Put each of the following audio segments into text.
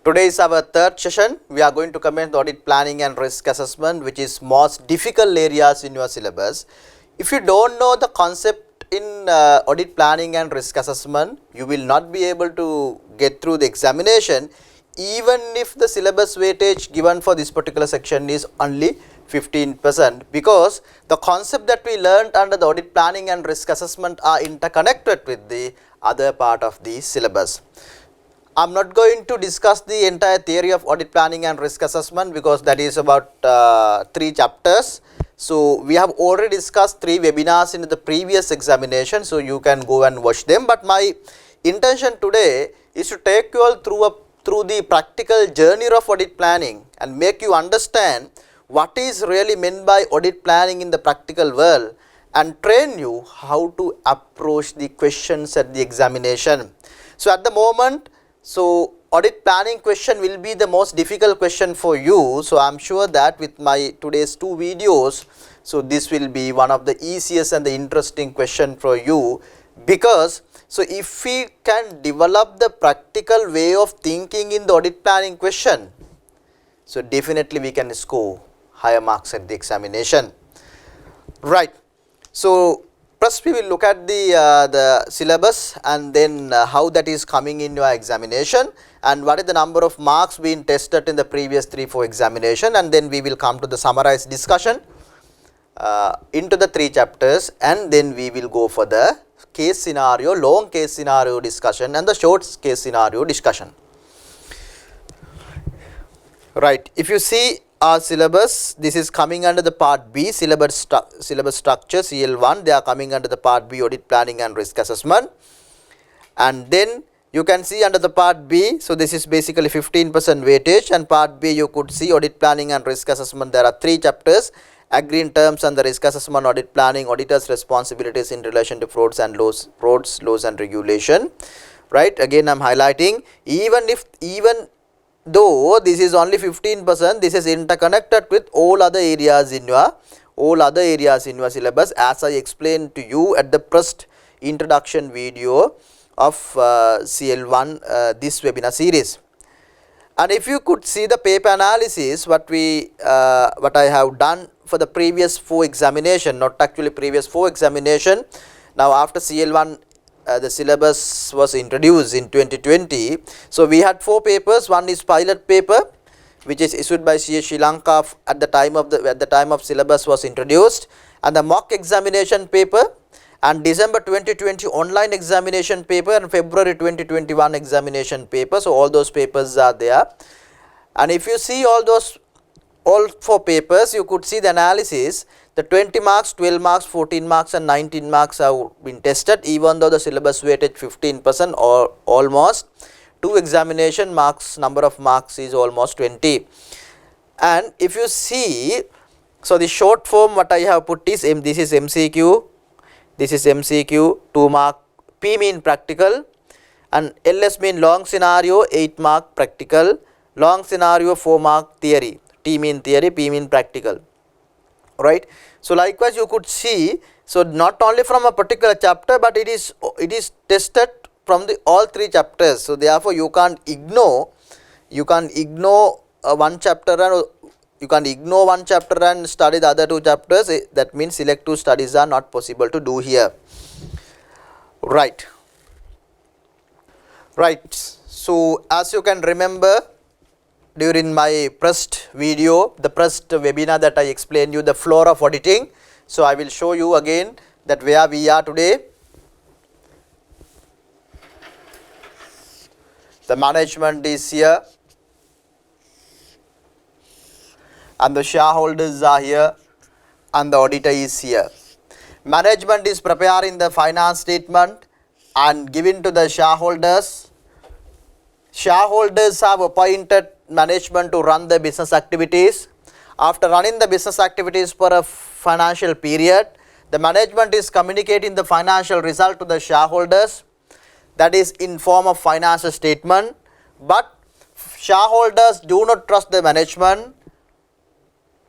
Today is our third session. We are going to comment the audit planning and risk assessment, which is most difficult areas in your syllabus. If you don't know the concept in audit planning and risk assessment, you will not be able to get through the examination, even if the syllabus weightage given for this particular section is only 15%, because the concept that we learned under the audit planning and risk assessment are interconnected with the other part of the syllabus. I am not going to discuss the entire theory of audit planning and risk assessment because that is about 3 chapters. So, we have already discussed 3 webinars in the previous examination, so you can go and watch them. But my intention today is to take you all through the practical journey of audit planning and make you understand what is really meant by audit planning in the practical world and train you how to approach the questions at the examination. So, at the moment, audit planning question will be the most difficult question for you. So, I am sure that with my today's 2 videos, so this will be one of the easiest and the interesting question for you, because if we can develop the practical way of thinking in the audit planning question, so definitely we can score higher marks at the examination. Right. So, first we will look at the syllabus and then how that is coming in your examination and what is the number of marks being tested in the previous 3-4 examination, and then we will come to the summarized discussion into the 3 chapters, and then we will go for the case scenario, long case scenario discussion and the short case scenario discussion. Right. If you see our syllabus, this is coming under the part B, syllabus structure CL1, they are coming under the part B, audit planning and risk assessment. And then you can see under the part B, so this is basically 15% weightage, and part B you could see audit planning and risk assessment. There are 3 chapters: agreeing terms and the risk assessment, audit planning, auditors responsibilities in relation to frauds, laws and regulation. Right. Again I am highlighting, even though this is only 15%, this is interconnected with all other areas in your syllabus, as I explained to you at the first introduction video of CL1 this webinar series. And if you could see the paper analysis, what I have done for the previous 4 examination, not actually previous 4 examination. Now after CL1 the syllabus was introduced in 2020. So, we had 4 papers. One is pilot paper, which is issued by CS Sri Lanka at the time of syllabus was introduced, and the mock examination paper, and December 2020 online examination paper, and February 2021 examination paper. So, all those papers are there, and if you see all 4 papers, you could see the analysis. The 20 marks, 12 marks, 14 marks and 19 marks have been tested, even though the syllabus weightage 15% or almost. 2 examination marks, number of marks is almost 20. And if you see, so the short form what I have put is, this is MCQ, this is MCQ, 2 mark, P mean practical, and LS mean long scenario, 8 mark practical, long scenario 4 mark theory, T mean theory, P mean practical. Right. So, likewise you could see, so not only from a particular chapter, but it is tested from the all 3 chapters. So, therefore, you can't ignore one chapter, and you can't ignore one chapter and study the other 2 chapters. That means selective studies are not possible to do here. Right. Right. So, as you can remember, during my first video, the first webinar that I explained you the floor of auditing. So, I will show you again that where we are today. The management is here and the shareholders are here and the auditor is here. Management is preparing the finance statement and giving to the shareholders. Shareholders have appointed management to run the business activities. After running the business activities for a financial period, the management is communicating the financial result to the shareholders, that is in form of financial statement, but shareholders do not trust the management.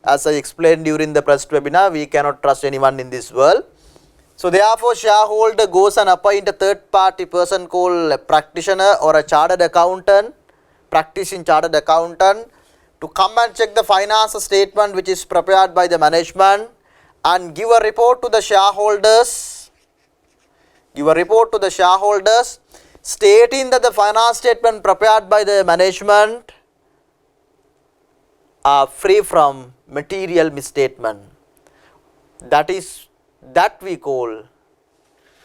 As I explained during the first webinar, we cannot trust anyone in this world. So, therefore, shareholder goes and appoint a third party person called a practitioner or a chartered accountant practice in chartered accountant to come and check the finance statement which is prepared by the management and give a report to the shareholders, stating that the finance statement prepared by the management are free from material misstatement. That we call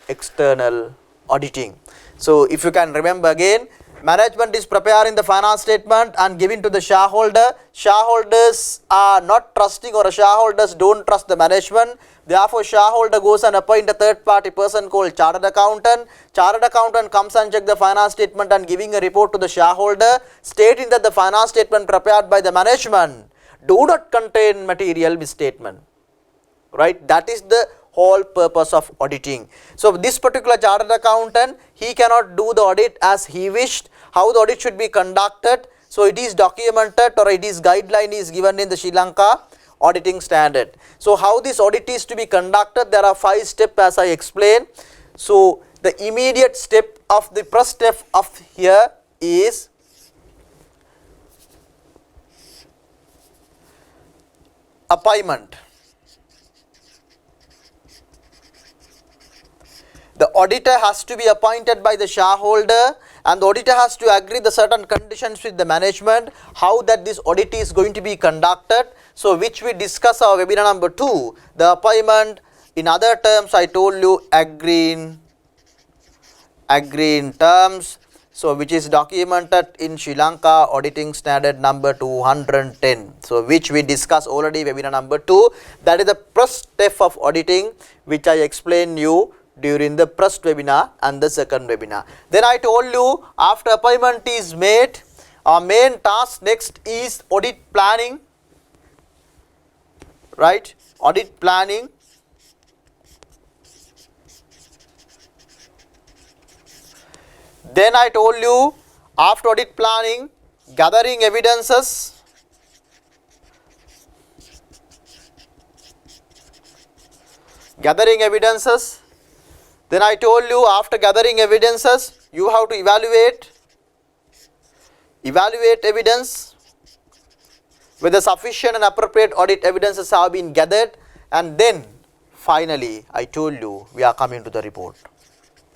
external auditing. So if you can remember again, management is preparing the finance statement and giving to the shareholder. Shareholders are not trusting, or shareholders don't trust the management. Therefore, shareholder goes and appoint a third party person called chartered accountant. Chartered accountant comes and check the finance statement and giving a report to the shareholder, stating that the finance statement prepared by the management do not contain material misstatement. Right? That is the whole purpose of auditing. So this particular chartered accountant, he cannot do the audit as he wished. How the audit should be conducted, so it is documented, or it is guideline is given in the Sri Lanka auditing standard. So how this audit is to be conducted, there are 5 steps as I explained. So the immediate step of the first step of here is appointment. The auditor has to be appointed by the shareholder, and the auditor has to agree the certain conditions with the management, how that this audit is going to be conducted. So which we discuss our webinar number 2, the appointment. In other terms, I told you agree in terms, so which is documented in Sri Lanka auditing standard number 210. So which we discussed already webinar number 2. That is the first step of auditing, which I explained you during the first webinar and the second webinar. Then I told you, after appointment is made, our main task next is audit planning, right? Audit planning. Then I told you, after audit planning, gathering evidences, Then I told you, after gathering evidences, you have to evaluate evidence, whether sufficient and appropriate audit evidences have been gathered, and then finally I told you we are coming to the report.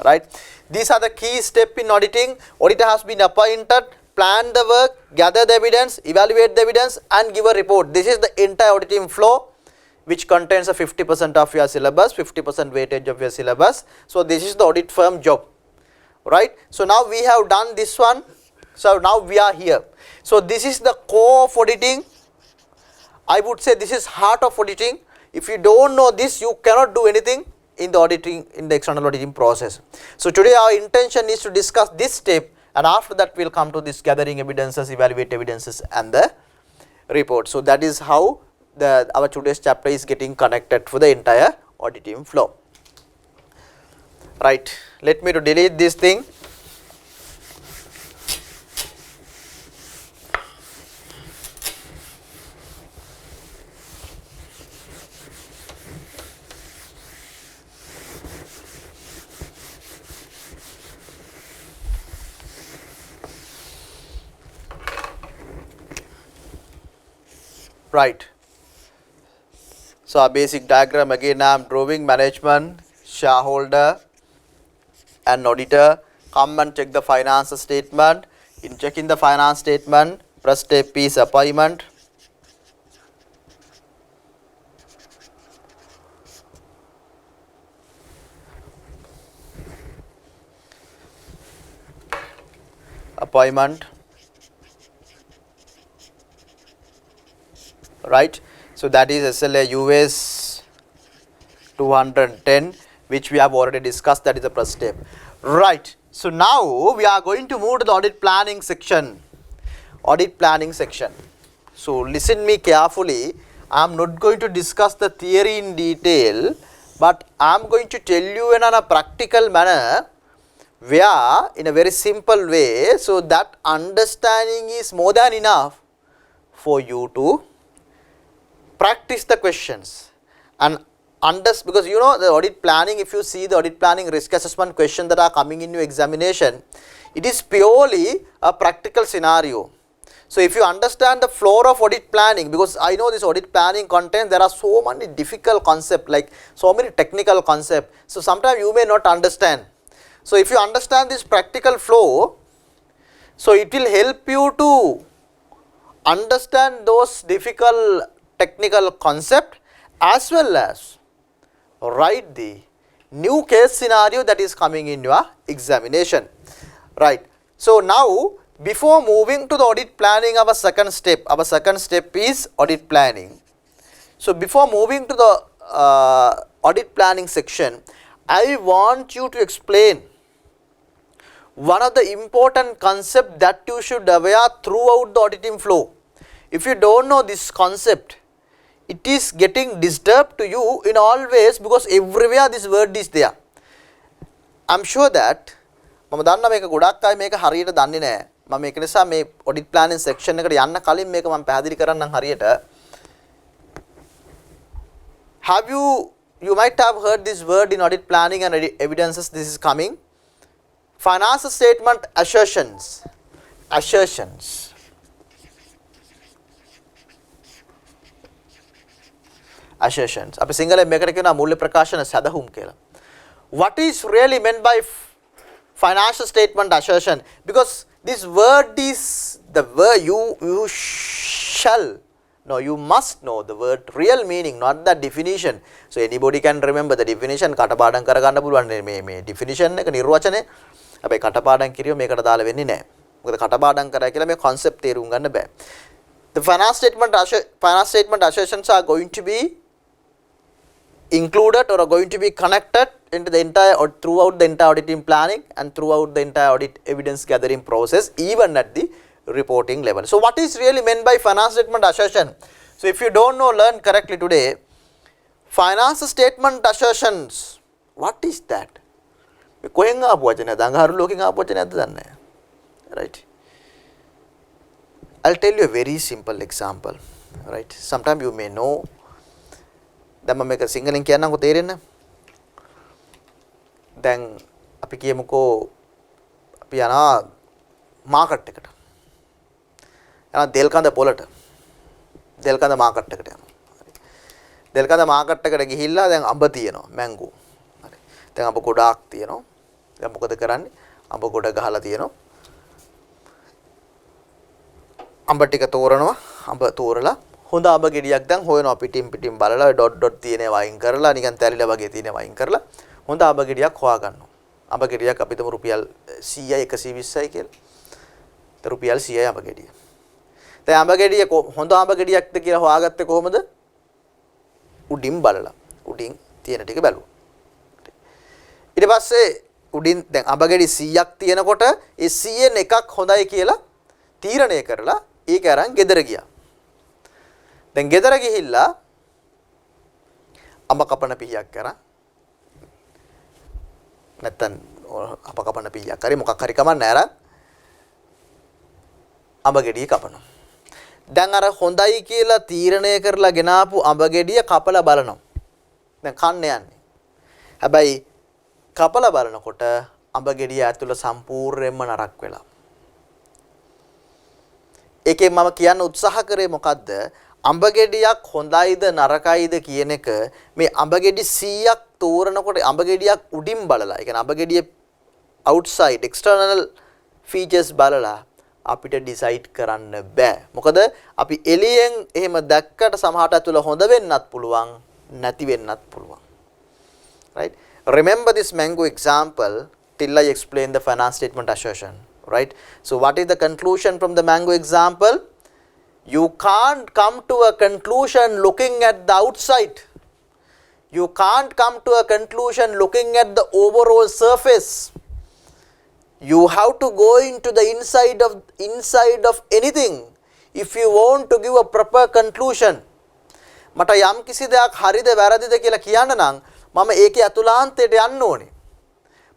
Right? These are the key steps in auditing. Auditor has been appointed, plan the work, gather the evidence, evaluate the evidence, and give a report. This is the entire auditing flow, which contains a 50% of your syllabus, 50% weightage of your syllabus. So this is the audit firm job, right? So now we have done this one. So now we are here. So this is the core of auditing. I would say this is heart of auditing. If you don't know this, you cannot do anything in the auditing, in the external auditing process. So today our intention is to discuss this step, and after that we will come to this gathering evidences, evaluate evidences, and the report. So that is how our today's chapter is getting connected for the entire auditing flow. Right, let me to delete this thing. Right. So our basic diagram again I am drawing: management, shareholder and auditor come and check the finance statement. In checking the finance statement, first step is appointment. Right. So that is SLA US 210, which we have already discussed. That is the first step. Right. So now we are going to move to the audit planning section. So listen me carefully. I am not going to discuss the theory in detail, but I am going to tell you in a practical manner, where in a very simple way, so that understanding is more than enough for you to practice the questions and understand, because you know the audit planning, if you see the audit planning risk assessment questions that are coming in your examination, It is purely a practical scenario. So if you understand the flow of audit planning, because I know this audit planning content, there are so many difficult concepts, like so many technical concepts. So sometimes you may not understand. So if you understand this practical flow, so it will help you to understand those difficult technical concepts as well as write the new case scenario that is coming in your examination. Right. So now, before moving to the audit planning, our second step is audit planning. So before moving to the audit planning section, I want you to explain one of the important concept that you should aware throughout the auditing flow. If you don't know this concept, it is getting disturbed to you in all ways, because everywhere this word is there. I am sure that මම දන්නා මේක ගොඩක් අය මේක හරියට දන්නේ නැහැ. මම මේක නිසා මේ ඔඩිට් ප්ලෑනින් සෙක්ෂන් එකට යන්න කලින් මේක මම පැහැදිලි කරන්නම් හරියට. Have you might have heard this word in audit planning and evidences. This is coming. Financial statement assertions. Assertions. Assertions. අපි සිංහලෙන් මේකට කියනවා මූල්‍ය ප්‍රකාශන සැදහුම් කියලා. What is really meant by financial statement assertion? Because this word is the word you shall know, you must know the word real meaning, not the definition. So anybody can remember the definition. කටපාඩම් කරගන්න පුළුවන් මේ definition එක නිර්වචනය. හැබැයි කටපාඩම් කිරියෝ මේකට දාලා වෙන්නේ නැහැ. මොකද කටපාඩම් කරා කියලා මේ concept තේරුම් ගන්න බෑ. The finance statement assertions are going to be included or are going to be connected into the entire or throughout the entire auditing planning and throughout the entire audit evidence gathering process, even at the reporting level. So what is really meant by finance statement assertion? So if you don't know, learn correctly today. Finance statement assertions, what is that? කොහෙන් ආපු වචනයද? අඟහරු ලෝකෙන් ආපු වචනයක්ද දන්නේ නැහැ. Right? I'll tell you a very simple example. Right? Sometimes you may know. දැන් මම මේක සිංහලෙන් කියන්නම්කෝ තේරෙන්න. දැන් අපි කියමුකෝ අපි යනවා මාකට් එකට. යනවා දෙල්කඳ පොළට. දෙල්කඳ මාකට් එකට යනවා. දෙල්කඳ මාකට් එකට ගිහිල්ලා දැන් අඹ තියෙනවා, මැංගෝ. හරි. දැන් අඹ ගොඩාක් තියෙනවා. දැන් මොකද කරන්නේ? අඹ ගොඩ ගහලා තියෙනවා. අඹ ටික තෝරනවා. අඹ තෝරලා හොඳ අඹ ගෙඩියක් දැන් හොයනවා පිටින් බලලා ඩොට් තියෙනේ වයින් කරලා නිකන් තැලිලා වගේ තියෙනේ වයින් කරලා හොඳ අඹ ගෙඩියක් හොයා ගන්නවා. අඹ ගෙඩියක් අපි තුමු රුපියල් 100යි 120යි කියලා. ඒ රුපියල් 100යි අඹ ගෙඩිය. දැන් අඹ ගෙඩිය හොඳ අඹ ගෙඩියක්ද කියලා හොයාගත්තේ කොහොමද? උඩින් බලලා. උඩින් තියෙන ටික බැලුවා. ඊට පස්සේ උඩින් දැන් අඹ ගෙඩි 100ක් තියෙනකොට ඒ 100න් එකක් හොඳයි කියලා තීරණය කරලා ඒක අරන් ගෙදර ගියා. දැන් ගෙදර ගිහිල්ලා අඹ කපන පිහියක් කරා. නැත්තම් අඹ කපන පිහියක් හරි මොකක් හරි කමන්නේ අරන් අඹ ගෙඩිය කපනවා. දැන් අර හොඳයි කියලා තීරණය කරලා ගෙනාපු අඹ ගෙඩිය කපලා බලනවා. දැන් කන්න යන්නේ. හැබැයි කපලා බලනකොට අඹ ගෙඩිය ඇතුළ සම්පූර්ණයෙන්ම නරක් වෙලා. ඒකෙන් මම කියන්න උත්සාහ කරේ මොකද්ද? අඹ ගෙඩියක් හොඳයිද නරකයිද කියන එක මේ අඹ ගෙඩි 100ක් තෝරනකොට අඹ ගෙඩියක් උඩින් බලලා, ඒ කියන්නේ අඹ ගෙඩිය outside external features බලලා අපිට decide කරන්න බෑ. මොකද අපි එළියෙන් එහෙම දැක්කට සමහරට ඇතුළ හොඳ වෙන්නත් පුළුවන්, නැති වෙන්නත් පුළුවන්. Right? Remember this mango example till I explain the finance statement assertion. Right? So what is the conclusion from the mango example? You can't come to a conclusion looking at the outside. You can't come to a conclusion looking at the overall surface. You have to go into the inside of anything if you want to give a proper conclusion. මට යම් කිසි දෙයක් හරිද වැරදිද කියලා කියන්න නම් මම ඒකේ අතුලාන්තයට යන්න ඕනේ.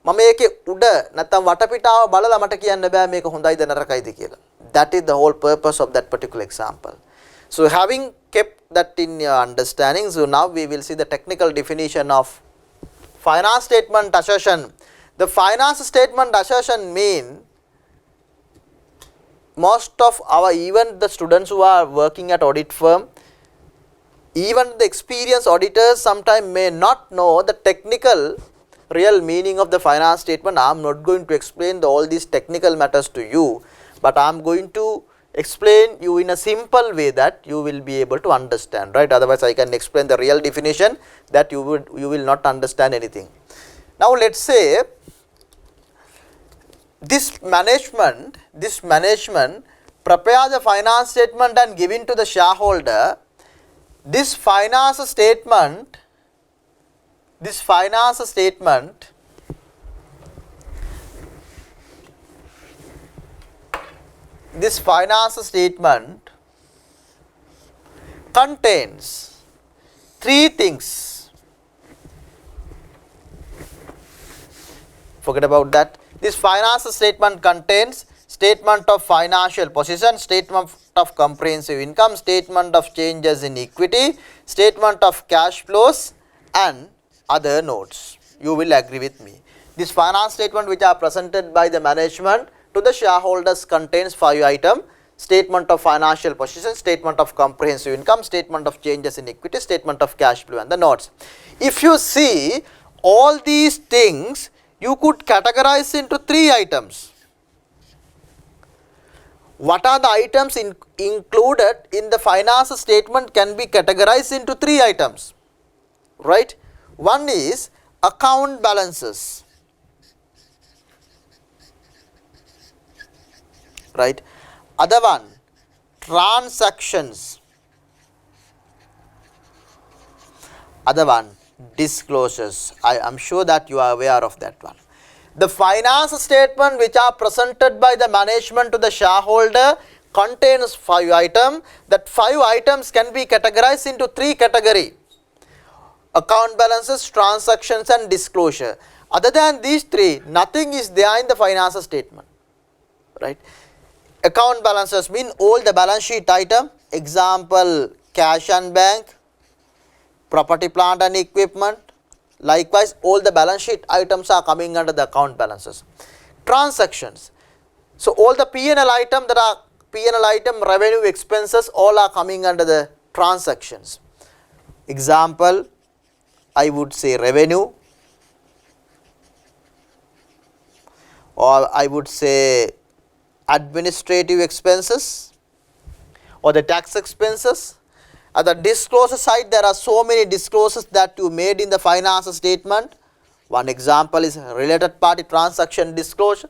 මම ඒකේ උඩ නැත්තම් වටපිටාව බලලා මට කියන්න බෑ මේක හොඳයිද නරකයිද කියලා. That is the whole purpose of that particular example. So having kept that in your understanding, so now we will see the technical definition of finance statement assertion. The finance statement assertion mean most of our, even the students who are working at audit firm, even the experienced auditors sometimes may not know the technical real meaning of the finance statement. I am not going to explain all these technical matters to you, but I am going to explain you in a simple way that you will be able to understand, right? Otherwise I can explain the real definition that you will not understand anything. Now let us say this management prepare the finance statement and give it to the shareholder. This finance statement contains three things. Forget about that. This finance statement contains statement of financial position, statement of comprehensive income, statement of changes in equity, statement of cash flows and other notes. You will agree with me. This finance statement which are presented by the management to the shareholders contains 5 items: statement of financial position, statement of comprehensive income, statement of changes in equity, statement of cash flow and the notes. If you see all these things, you could categorize into 3 items. What are the items included in the finance statement can be categorized into 3 items, right? One is account balances, right? Other one, transactions. Other one, disclosures. I am sure that you are aware of that one. The finance statement which are presented by the management to the shareholder contains 5 items. That 5 items can be categorized into 3 categories: account balances, transactions and disclosure. Other than these 3, nothing is there in the finance statement, right? Account balances mean all the balance sheet item, example cash and bank, property, plant and equipment. Likewise, all the balance sheet items are coming under the account balances. Transactions. So, all the P&L item that are P&L item, revenue, expenses, all are coming under the transactions. Example, I would say revenue, or I would say administrative expenses or the tax expenses. At the disclosure side, there are so many disclosures that you made in the finance statement. One example is related party transaction disclosure,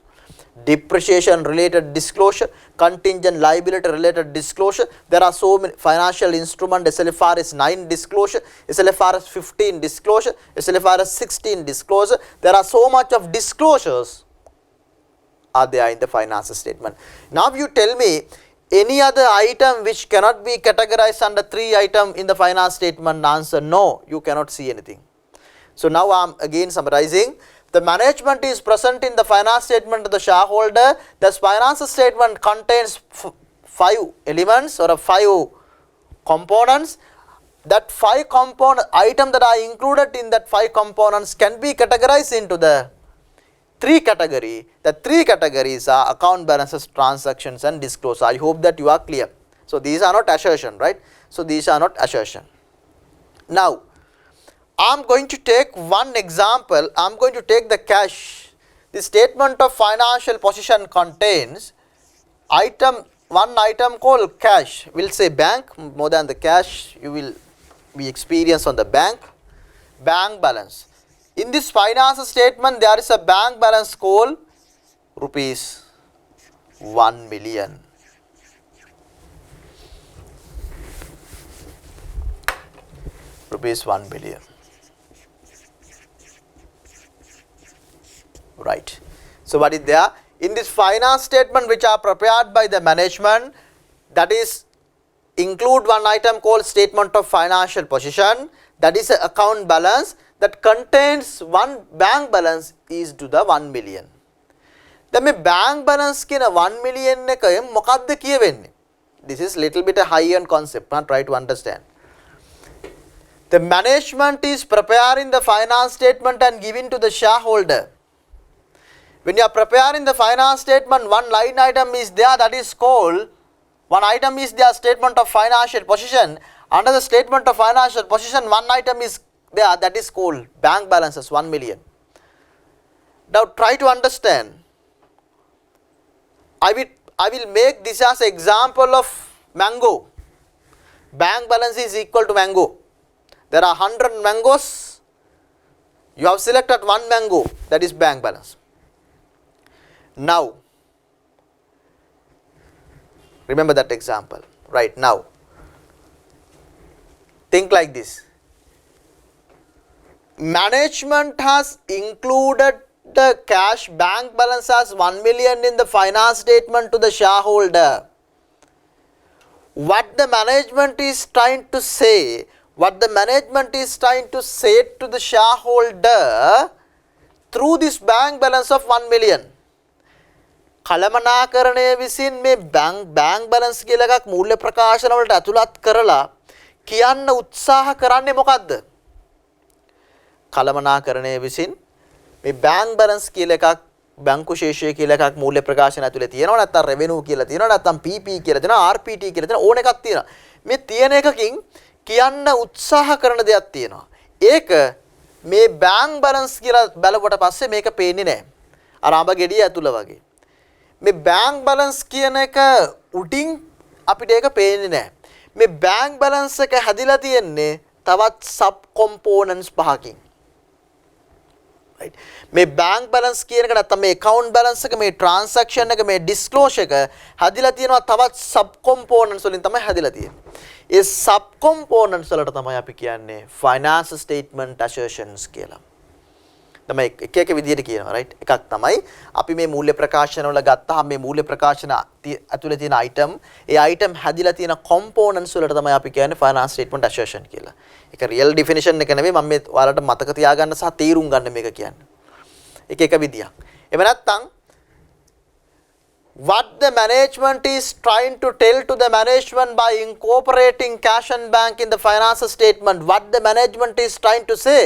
depreciation related disclosure, contingent liability related disclosure. There are so many financial instrument, SLFRS 9 disclosure, SLFRS 15 disclosure, SLFRS 16 disclosure. There are so much of disclosures are there in the finance statement. Now you tell me any other item which cannot be categorized under 3 items in the finance statement. Answer, no, you cannot see anything. So now I am again summarizing. The management is present in the finance statement of the shareholder. The finance statement contains 5 elements or 5 components. That 5 component items that are included in that 5 components can be categorized into the 3 categories. The 3 categories are account balances, transactions and disclosure. I hope that you are clear. So these are not assertion, right? So these are not assertion. Now I am going to take one example. I am going to take the cash. The statement of financial position contains one item called cash. We will say bank. More than the cash, you will be experienced on the bank balance. In this finance statement, there is a bank balance called rupees 1 million. Rupees 1 billion. Right. So what is there? In this finance statement which are prepared by the management, that is include one item called statement of financial position, that is an account balance that contains one bank balance is to the 1 million. Then me bank balance kina 1 million එක මොකක්ද කියවෙන්නේ? This is little bit a high end concept, try to understand. The management is preparing the finance statement and giving to the shareholder. When you are preparing the finance statement, one line item is there, that is called, one item is there, statement of financial position. Under the statement of financial position, one item is there, that is called bank balances, 1 million. Now try to understand. I will make this as example of mango. Bank balance is equal to mango. There are 100 mangoes. You have selected one mango, that is bank balance. Now, remember that example. Right now, think like this. Management has included the cash bank balance as 1 million in the finance statement to the shareholder. What the management is trying to say, to the shareholder through this bank balance of 1 million. කළමනාකරණය විසින් මේ bank balance කියලා එකක් මූල්‍ය ප්‍රකාශන වලට ඇතුළත් කරලා කියන්න උත්සාහ කරන්නේ මොකද්ද? කළමනාකරණය විසින් මේ bank balance කියලා එකක් බැංකු ශේෂය කියලා එකක් මූල්‍ය ප්‍රකාශන ඇතුලේ තියෙනවා නැත්නම් revenue කියලා තියෙනවා නැත්නම් PP කියලා තියෙනවා RPT කියලා තියෙනවා ඕන එකක් තියෙනවා. මේ තියෙන එකකින් කියන්න උත්සාහ කරන දෙයක් තියෙනවා. ඒක මේ bank balance කියලා බලවට පස්සේ මේක පේන්නේ නැහැ. අර අඹ ගෙඩිය ඇතුළ වගේ. මේ bank balance කියන එක උඩින් අපිට ඒක පේන්නේ නැහැ. මේ bank balance එක හැදිලා තියෙන්නේ තවත් sub components පහකින්. Right. මේ bank balance කියන එක නැත්නම් මේ account balance එක මේ transaction එක මේ disclosure එක හැදිලා තියෙනවා තවත් sub components වලින් තමයි හැදිලා තියෙන්නේ. ඒ sub components වලට තමයි අපි කියන්නේ finance statement assertions කියලා. තමයි එක විදියට කියනවා right. එකක් තමයි අපි මේ මූල්‍ය ප්‍රකාශන වල ගත්තාම මේ මූල්‍ය ප්‍රකාශන ඇතුලේ තියෙන item ඒ item හැදිලා තියෙන components වලට තමයි අපි කියන්නේ finance statement assertion කියලා. ඒක real definition එක නෙවෙයි මම මේ ඔයාලට මතක තියාගන්න සහ තීරුම් ගන්න මේක කියන්නේ. එක විදියක්. එහෙම නැත්නම් what the management is trying to tell to the management by incorporating cash and bank in the finance statement, what the management is trying to say.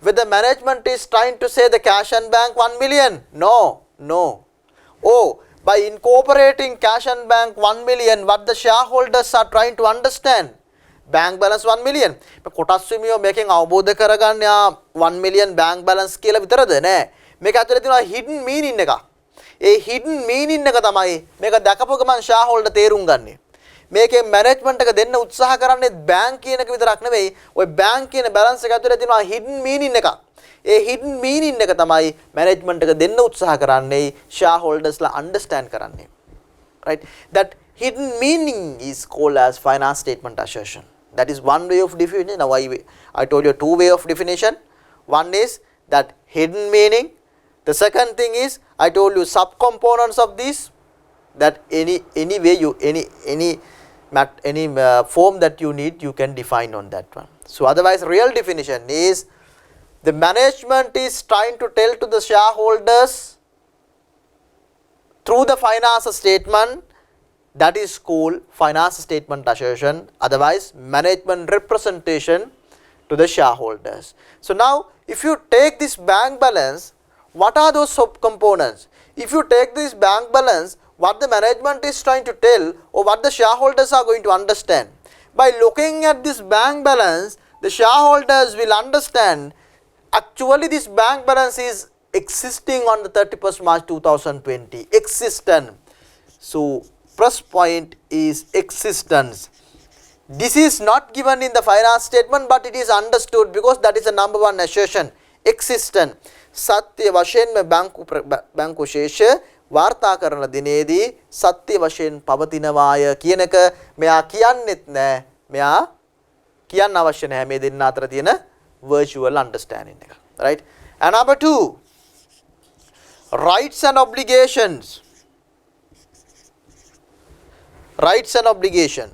Whether the management is trying to say the cash and bank 1 million? No. Oh, by incorporating cash and bank 1 million, what the shareholders are trying to understand? Bank balance 1 million. කොටස් විමියෝ මේකෙන් අවබෝධ කරගන්න 1 million bank balance කියලා විතරද නෑ. මේක ඇතුලේ තියෙනවා hidden meaning එක. ඒ hidden meaning එක තමයි මේක දැකපු ගමන් shareholder තේරුම් ගන්නේ. මේකේ මැනේජ්මන්ට් එක දෙන්න උත්සාහ කරන්නේ බැංක් කියන එක විතරක් නෙවෙයි ඔය බැංක් කියන බැලන්ස් එක ඇතුලේ තියෙනවා hidden meaning එකක්. ඒ hidden meaning එක තමයි මැනේජ්මන්ට් එක දෙන්න උත්සාහ කරන්නේ shareholders ලා understand කරන්නේ. Right? That hidden meaning is called as finance statement assertion. That is one way of definition. Now I told you two way of definition. One is that hidden meaning. The second thing is I told you subcomponents of this. That any way you any form that you need, you can define on that one. So otherwise real definition is the management is trying to tell to the shareholders through the finance statement, that is called finance statement assertion, otherwise management representation to the shareholders. So now if you take this bank balance, what are those subcomponents? If you take this bank balance, what the management is trying to tell or what the shareholders are going to understand. By looking at this bank balance, the shareholders will understand actually this bank balance is existing on the 31st March 2020. Existent. So first point is existence. This is not given in the finance statement but it is understood because that is the number one assertion. Existent. සත්‍ය වශයෙන්ම බැංකු ශේෂ වාර්තා කරන දිනේදී සත්‍ය වශයෙන් පවතිනවාය කියන එක මෙයා කියන්නෙත් නෑ මෙයා කියන්න අවශ්‍ය නැහැ මේ දෙන්න අතර තියෙන virtual understanding එක right. And number 2, rights and obligations. Rights and obligation.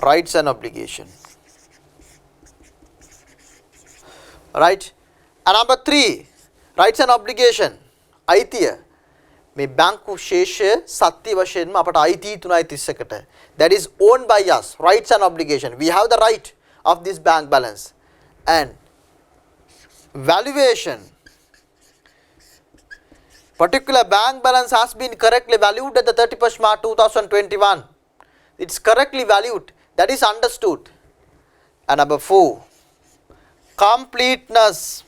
Rights and obligation. Right. And number 3, rights and obligation. අයිතිය මේ බැංකු ශේෂය සත්‍ය වශයෙන්ම අපට අයිතිය 331කට. That is owned by us. Rights and obligation. We have the right. of this bank balance, and valuation. Particular bank balance has been correctly valued at the 31st March 2021. It's correctly valued. That is understood. And number 4, completeness.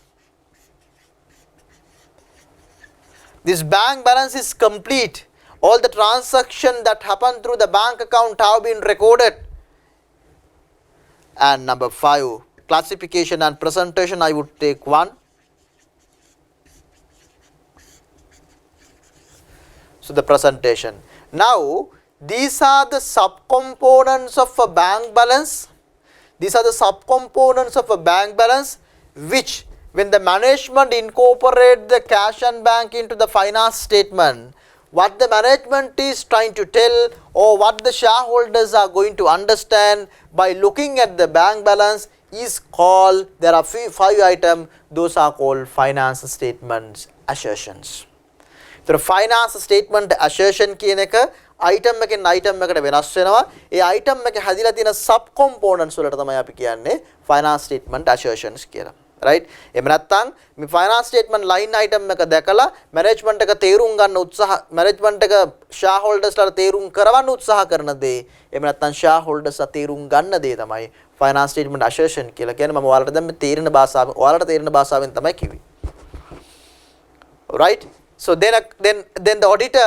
This bank balance is complete. All the transactions that happen through the bank account have been recorded. And number 5, classification and presentation. I would take 1. So the presentation. Now these are the subcomponents of a bank balance. These are the subcomponents of a bank balance which, when the management incorporate the cash and bank into the finance statement, what the management is trying to tell, or what the shareholders are going to understand by looking at the bank balance is called, there are 5 items, those are called finance statements assertions. So finance statement assertion කියන එක item එකෙන් item එකට වෙනස් වෙනවා. ඒ item එක හැදිලා තියෙන sub components වලට තමයි අපි කියන්නේ finance statement assertions කියලා. right? එහෙම නැත්නම් මේ finance statement line item එක දැකලා management එක තේරුම් ගන්න උත්සාහ, management එක shareholders ලාට තේරුම් කරවන්න උත්සාහ කරන දේ, එහෙම නැත්නම් shareholders ලා තේරුම් ගන්න දේ තමයි finance statement assertion කියලා කියන්නේ. මම ඔයාලට දැන් මේ තේරෙන භාෂාවෙන්, ඔයාලට තේරෙන භාෂාවෙන් තමයි කිව්වේ. right? So then the auditor,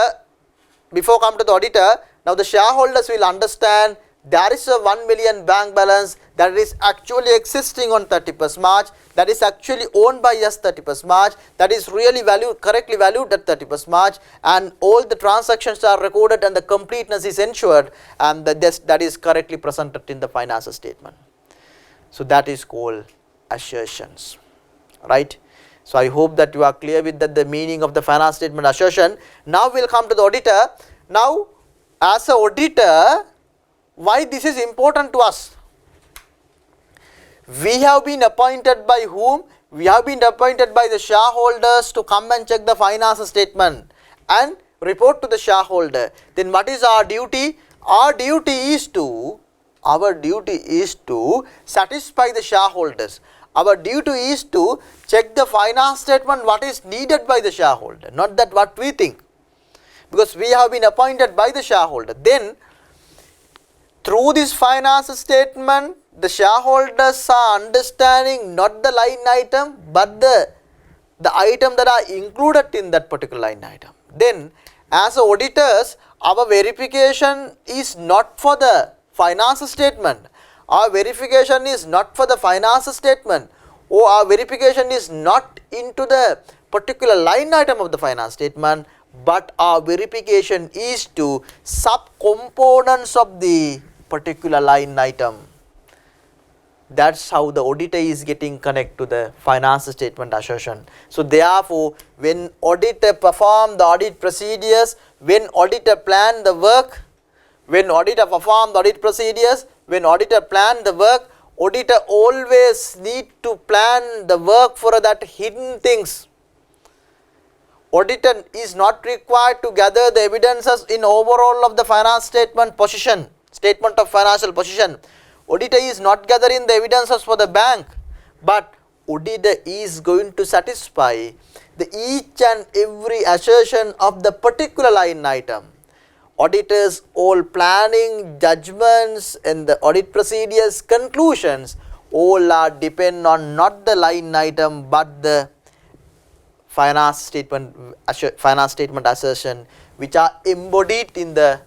before come to the auditor, now the shareholders will understand there is a 1 million bank balance that is actually existing on 31st March, that is actually owned by us 31st March, that is really valued, correctly valued at 31st March, and all the transactions are recorded and the completeness is ensured, and that is correctly presented in the financial statement. So that is called assertions, right? So I hope that you are clear with the meaning of the finance statement assertion. Now we will come to the auditor. Now as an auditor, why this is important to us? We have been appointed by whom? We have been appointed by the shareholders to come and check the finance statement and report to the shareholder. Then what is our duty? Our duty is to satisfy the shareholders. Our duty is to check the finance statement what is needed by the shareholder, not that what we think, because we have been appointed by the shareholder. Then through this finance statement, the shareholders are understanding not the line item but the item that are included in that particular line item. Then as auditors, our verification is not for the finance statement. Our verification is not for the finance statement, or our verification is not into the particular line item of the finance statement, but our verification is to sub-components of the particular line item. That's how the auditor is getting connect to the finance statement assertion. So therefore, when auditor perform the audit procedures, when auditor plan the work, when auditor perform the audit procedures, when auditor plan the work, auditor always need to plan the work for that hidden things. Auditor is not required to gather the evidences in overall of the finance statement position, statement of financial position. Auditor is not gathering the evidences for the bank, but auditor is going to satisfy the each and every assertion of the particular line item. Auditors all planning, judgments and the audit procedures conclusions all are depend on not the line item but the finance statement assertion which are embodied in the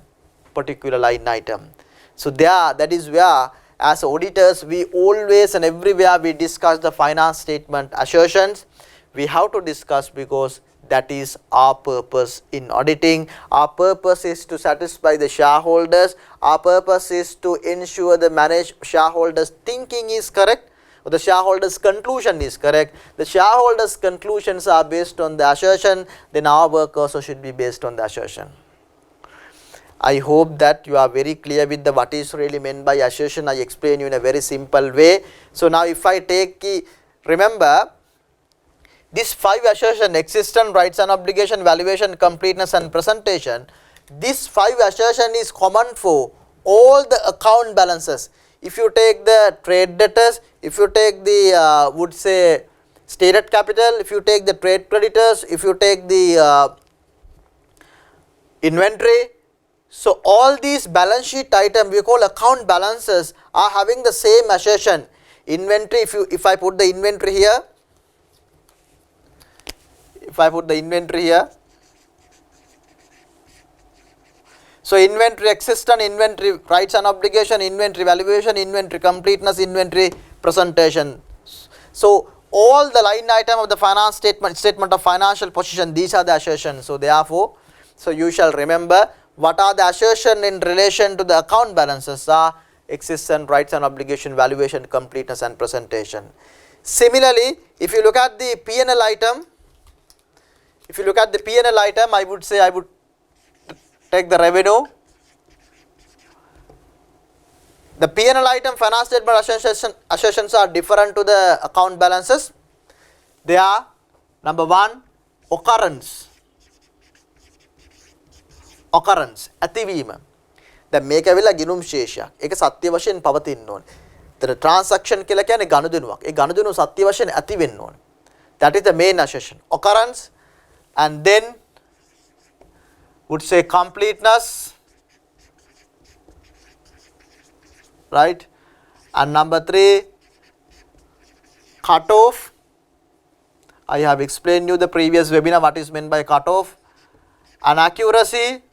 particular line item. So that is where as auditors we always and everywhere we discuss the finance statement assertions. We have to discuss because that is our purpose in auditing. Our purpose is to satisfy the shareholders. Our purpose is to ensure the shareholders' thinking is correct, or the shareholders' conclusion is correct. The shareholders' conclusions are based on the assertion, then our work also should be based on the assertion. I hope that you are very clear with the what is really meant by assertion. I explain you in a very simple way. So now if I take, remember, these 5 assertions, existence, rights and obligation, valuation, completeness and presentation, this 5 assertion is common for all the account balances. if you take the trade debtors, if you take the would say stated capital, if you take the trade creditors, if you take the inventory, so all these balance sheet items we call account balances are having the same assertion. Inventory, if I put the inventory here, so inventory existence, inventory rights and obligation, inventory valuation, inventory completeness, inventory presentation. So all the line item of the finance statement of financial position, these are the assertions. So therefore, so you shall remember what are the assertion in relation to the account balances are existence, rights and obligation, valuation, completeness and presentation. Similarly, if you look at the P&L item, I would say I would take the revenue. The P&L item finance statement assertions are different to the account balances. They are number 1 occurrence ඇතිවීම. දැන් මේක ඇවිල්ලා ගිණුම් ශේෂයක්. ඒක සත්‍ය වශයෙන් පවතින්න ඕනේ. the transaction කියලා කියන්නේ ගනුදෙනුවක්. ඒ ගනුදෙනුව සත්‍ය වශයෙන් ඇති වෙන්න ඕනේ. That is the main assertion. Occurrence, and then would say completeness, right? And number 3, cutoff. I have explained you the previous webinar what is meant by cutoff, and accuracy,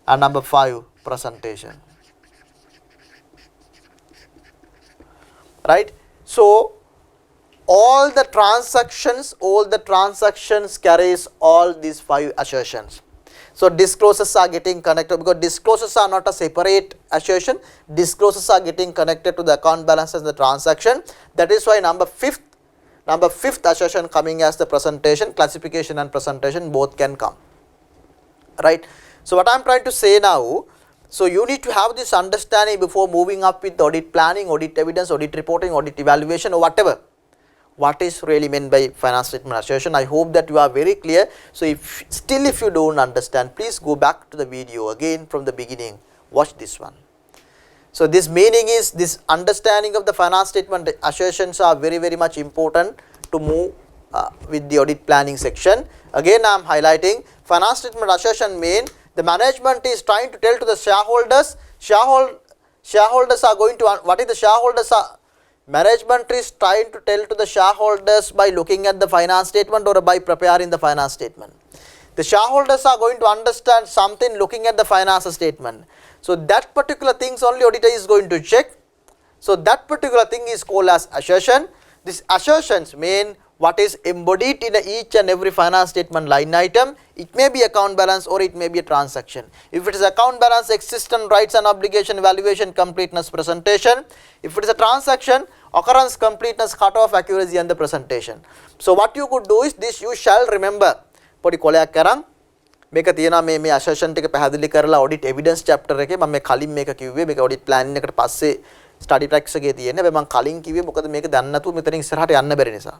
and number 5, presentation. Right? So all the transactions carries all these 5 assertions. So disclosures are getting connected, because disclosures are not a separate assertion. Disclosures are getting connected to the account balances and the transaction. That is why number fifth assertion coming as the presentation, classification and presentation both can come. Right? So what I am trying to say now, so you need to have this understanding before moving up with audit planning, audit evidence, audit reporting, audit evaluation or whatever. What is really meant by finance statement assertion? I hope that you are very clear. So if you don't understand, please go back to the video again from the beginning. Watch this one. So this meaning is, this understanding of the finance statement assertions are very, very much important to move with the audit planning section. Again I am highlighting, finance statement assertion mean the management is trying to tell to the shareholders, shareholders are going to, what is the shareholders are? Management is trying to tell to the shareholders by looking at the finance statement or by preparing the finance statement. The shareholders are going to understand something looking at the finance statement. So that particular things only auditor is going to check. So that particular thing is called as assertion. These assertions mean what is embodied in each and every finance statement line item. It may be account balance or it may be a transaction. If it is account balance, existence, rights and obligation, valuation, completeness, presentation. If it is a transaction, occurrence, completeness, cutoff, accuracy and the presentation. So what you could do is this, you shall remember. පොඩි කොලයක් කරන් මේක තියෙනවා මේ assertion ටික පැහැදිලි කරලා audit evidence chapter එකේ මම මේ කලින් මේක කිව්වේ මේක audit planning එකට පස්සේ study practice එකේ තියෙන්නේ. හැබැයි මම කලින් කිව්වේ මොකද මේක දන්නේ නැතුව මෙතනින් ඉස්සරහට යන්න බැරි නිසා.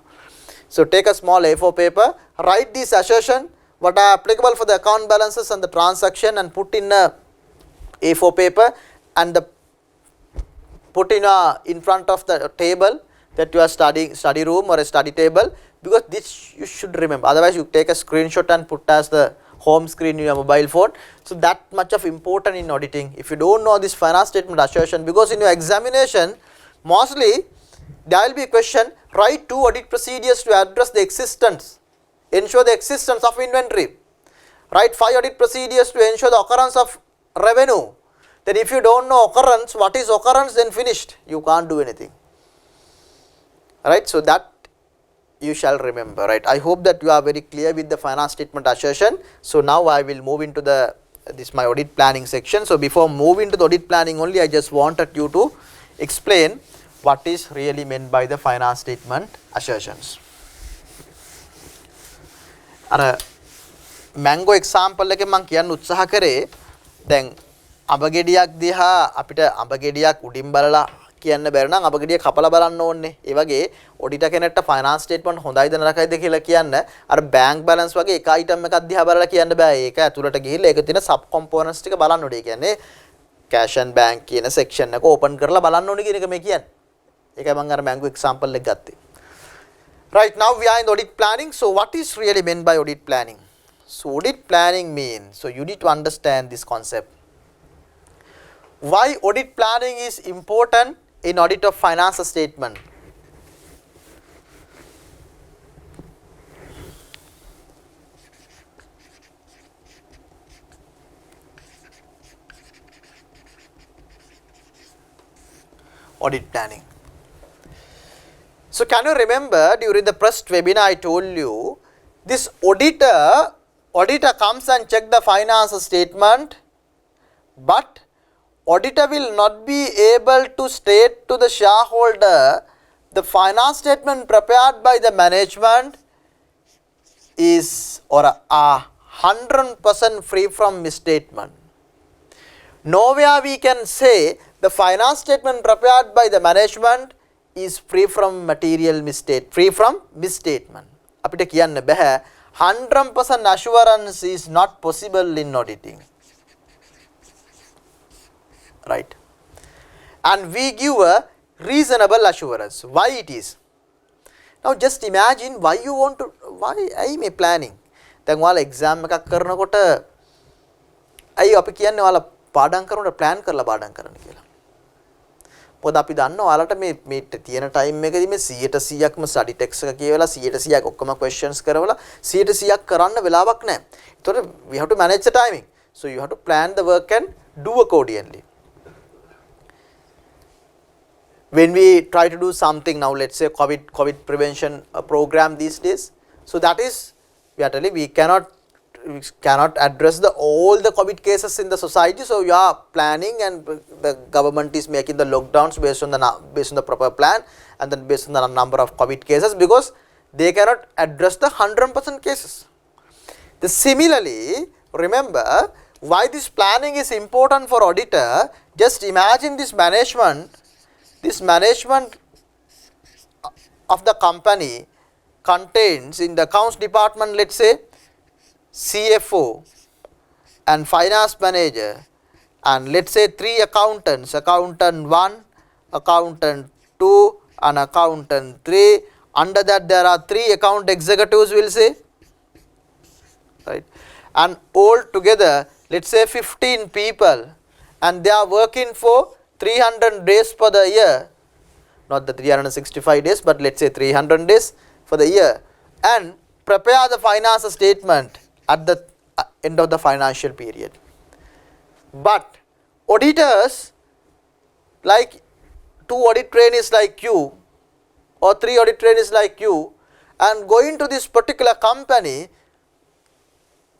So take a small A4 paper, write this assertion what are applicable for the account balances and the transaction, and put in a A4 paper and put in front of the table that you are study room or a study table, because this you should remember. Otherwise you take a screenshot and put as the home screen in your mobile phone. So that much of important in auditing. If you don't know this finance statement assertion, because in your examination mostly there will be a question, write 2 audit procedures to address the existence, ensure the existence of inventory. Write 5 audit procedures to ensure the occurrence of revenue. Then if you don't know occurrence, what is occurrence, then finished. You can't do anything. Right? So that you shall remember. Right? I hope that you are very clear with the finance statement assertion. So now I will move into this my audit planning section. So before moving to the audit planning only, I just wanted you to explain what is really meant by the finance statement assertions. අර mango example එකෙන් මම කියන්න උත්සාහ කරේ, දැන් අඹ ගෙඩියක් දිහා අපිට අඹ ගෙඩියක් උඩින් බලලා කියන්න බැරි නම් අඹ ගෙඩිය කපලා බලන්න ඕනේ. ඒ වගේ ඔඩිටර් කෙනෙක්ට ෆයිනාන්ස් ස්ටේට්මන්ට් හොඳයිද නරකයිද කියලා කියන්න අර බැංක් බැලන්ස් වගේ එක අයිටම් එකක් දිහා බලලා කියන්න බෑ. ඒක ඇතුළට ගිහිල්ලා ඒක තියෙන සබ් කොම්පොනන්ට්ස් ටික බලන්න ඕනේ. ඒ කියන්නේ cash and bank කියන section එක open කරලා බලන්න ඕනේ කියන එක මේ කියන්නේ. ඒකයි මම අර mango example එක ගත්තේ. Right, now we are in the audit planning. So what is really meant by audit planning? So audit planning means, so you need to understand this concept. Why audit planning is important in audit of financial statement? Audit planning. So can you remember during the first webinar I told you this auditor comes and check the financial statement, but auditor will not be able to state to the shareholder the finance statement prepared by the management is or are 100% free from misstatement. Nowhere we can say the finance statement prepared by the management is free from material mistake, free from misstatement. අපිට කියන්න බෑ 100% assurance is not possible in auditing. Right? And we give a reasonable assurance. Why it is? Now just imagine why you want to, why I may planning. දැන් ඔයාලා exam එකක් කරනකොට අයි අපි කියන්නේ ඔයාලා පාඩම් කරනකොට plan කරලා පාඩම් කරන්න කියලා. මොකද අපි දන්නවා ඔයාලට මේ තියෙන ටයිම් එකේදී මේ 100%ක්ම study text එක කියවලා 100%ක් ඔක්කොම questions කරවලා 100%ක් කරන්න වෙලාවක් නැහැ. ඒතකොට we have to manage the timing. So you have to plan the work and do accordingly. When we try to do something now, let's say COVID prevention program these days, so that is we are telling we cannot address all the COVID cases in the society. So you are planning, and the government is making the lockdowns based on the proper plan, and then based on the number of COVID cases, because they cannot address the 100% cases. Similarly, remember why this planning is important for auditor. Just imagine this management of the company contains in the accounts department, let's say CFO and finance manager, and let's say 3 accountants, accountant 1, accountant 2 and accountant 3. Under that there are 3 account executives, will say, right? And all together let's say 15 people, and they are working for 300 days for the year, not the 365 days, but let's say 300 days for the year, and prepare the financial statement at the end of the financial period. But auditors, like 2 audit trainees like you or 3 audit trainees like you, and going to this particular company,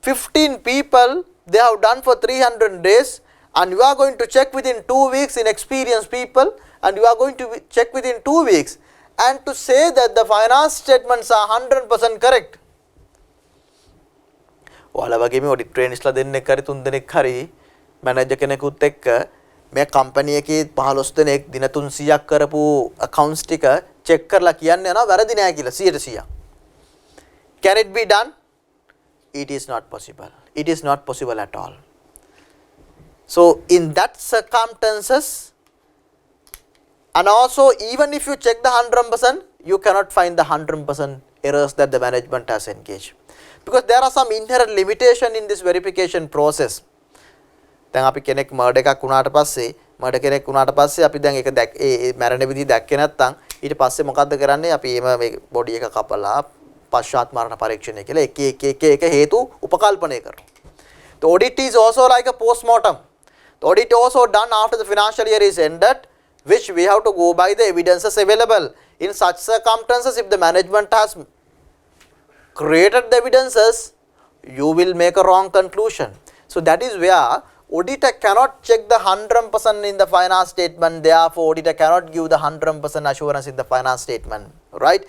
15 people they have done for 300 days, and you are going to check within 2 weeks in experienced people, and you are going to check within 2 weeks, and to say that the finance statements are 100% correct. ඔයාලා වගේම audit ට්‍රේනිස්ලා දෙන්නෙක් හරි 3 දෙනෙක් හරි manager කෙනෙකුත් එක්ක මේ company එකේ 15 දෙනෙක් දින 300ක් කරපු accounts ටික check කරලා කියන්න යනවා වැරදි නෑ කියලා 100%. Can it be done? It is not possible. It is not possible at all. So in that circumstances, and also even if you check the 100%, you cannot find the 100% errors that the management has engaged, because there are some inherent limitation in this verification process. දැන් අපි කෙනෙක් murder එකක් වුණාට පස්සේ murder කෙනෙක් වුණාට පස්සේ අපි දැන් ඒක ඒ මරණ විදිහ දැක්කේ නැත්නම් ඊට පස්සේ මොකද්ද කරන්නේ? අපි මේ බොඩි එක කපලා පශ්චාත් මරණ පරීක්ෂණය කියලා එක හේතු උපකල්පනය කරනවා. The audit is also like a post-mortem. The audit also done after the financial year is ended, which we have to go by the evidences available. In such circumstances, if the management has created the evidences, you will make a wrong conclusion. So that is where auditor cannot check the 100% in the finance statement. Therefore, auditor cannot give the 100% assurance in the finance statement, right?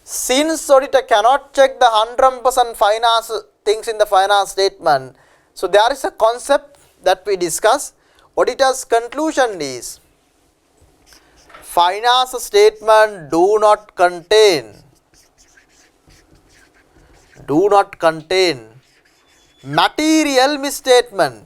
Since auditor cannot check the 100% finance things in the finance statement, so there is a concept that we discuss. Auditor's conclusion is finance statement do not contain material misstatement.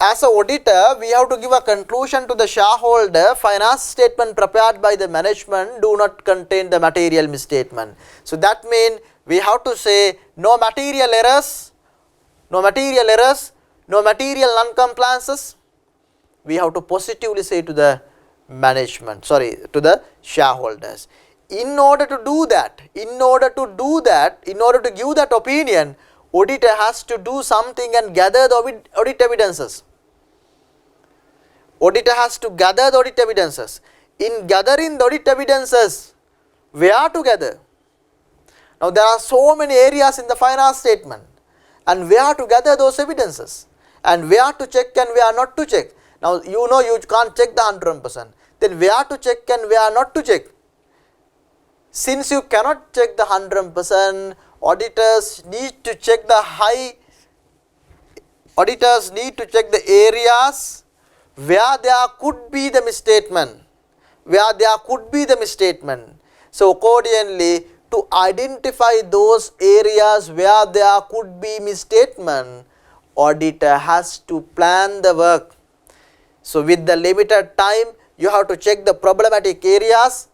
as an auditor, we have to give a conclusion to the shareholder. Finance statement prepared by the management do not contain the material misstatement. So that means we have to say no material errors, no material errors, no material non-compliances. We have to positively say to the management, to the shareholders. In order to do that, in order to give that opinion, auditor has to do something and gather the audit evidences. Auditor has to gather the audit evidences. In gathering the audit evidences, where to gather? Now there are so many areas in the finance statement, and where to gather those evidences, and where to check and where not to check. Now you know you can't check the 100%. Then where to check and where not to check? Since you cannot check the 100%, auditors need to check the areas where there could be the misstatement, So accordingly, to identify those areas where there could be misstatement, auditor has to plan the work. So with the limited time, you have to check the problematic areas,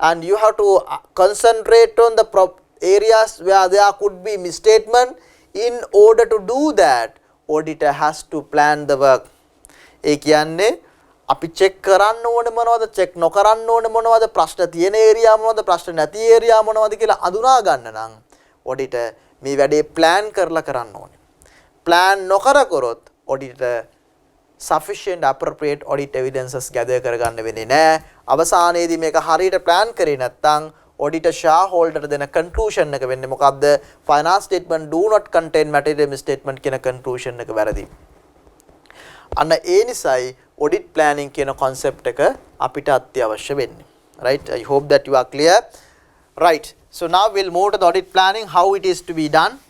and you have to concentrate on the areas where there could be misstatement. In order to do that, auditor has to plan the work. ඒ කියන්නේ අපි check කරන්න ඕනේ මොනවද, check නොකරන්න ඕනේ මොනවද, ප්‍රශ්න තියෙන area මොනවද, ප්‍රශ්න නැති ඒරියා මොනවද කියලා අඳුනා ගන්න නම් ඔඩිටර් මේ වැඩේ ප්ලෑන් කරලා කරන්න ඕනේ. ප්ලෑන් නොකර කරොත් auditor sufficient appropriate audit evidences gather කරගන්න වෙන්නේ නැහැ. අවසානයේදී මේක හරියට ප්ලෑන් කරේ නැත්නම් auditor shareholder දෙන conclusion එක වෙන්නේ මොකක්ද? finance statement do not contain material misstatement කියන conclusion එක වැරදි. අන්න ඒ නිසායි audit planning කියන concept එක අපිට අත්‍යවශ්‍ය වෙන්නේ. Right? I hope that you are clear. Right. So now we'll move to the audit planning, how it is to be done.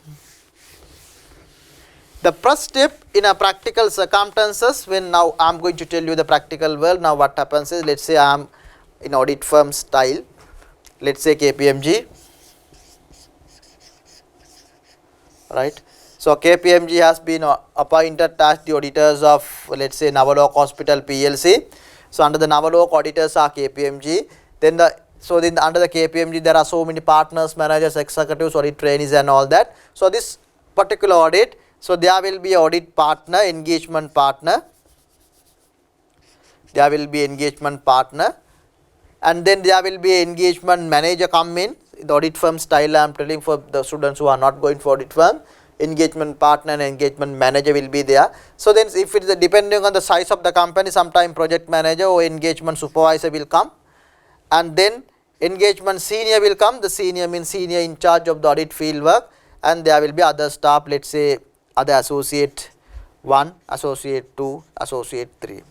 The first step in a practical circumstances, when now I'm going to tell you the practical world. Now what happens is, let's say I'm in audit firm style, let's say KPMG, right? So KPMG has been appointed as the auditors of, let's say, Navalok Hospital PLC. So under the Navalok auditors are KPMG. Then under the KPMG there are so many partners, managers, executives, audit trainees and all that. So this particular audit, so there will be audit partner, engagement partner. There will be engagement partner, and then there will be engagement manager come in. The audit firm style I am telling for the students who are not going for audit firm. Engagement partner and engagement manager will be there. So then if it is depending on the size of the company, sometime project manager or engagement supervisor will come, and then engagement senior will come. The senior means senior in charge of the audit field work, and there will be other staff, let's say other associate 1, associate 2, associate 3.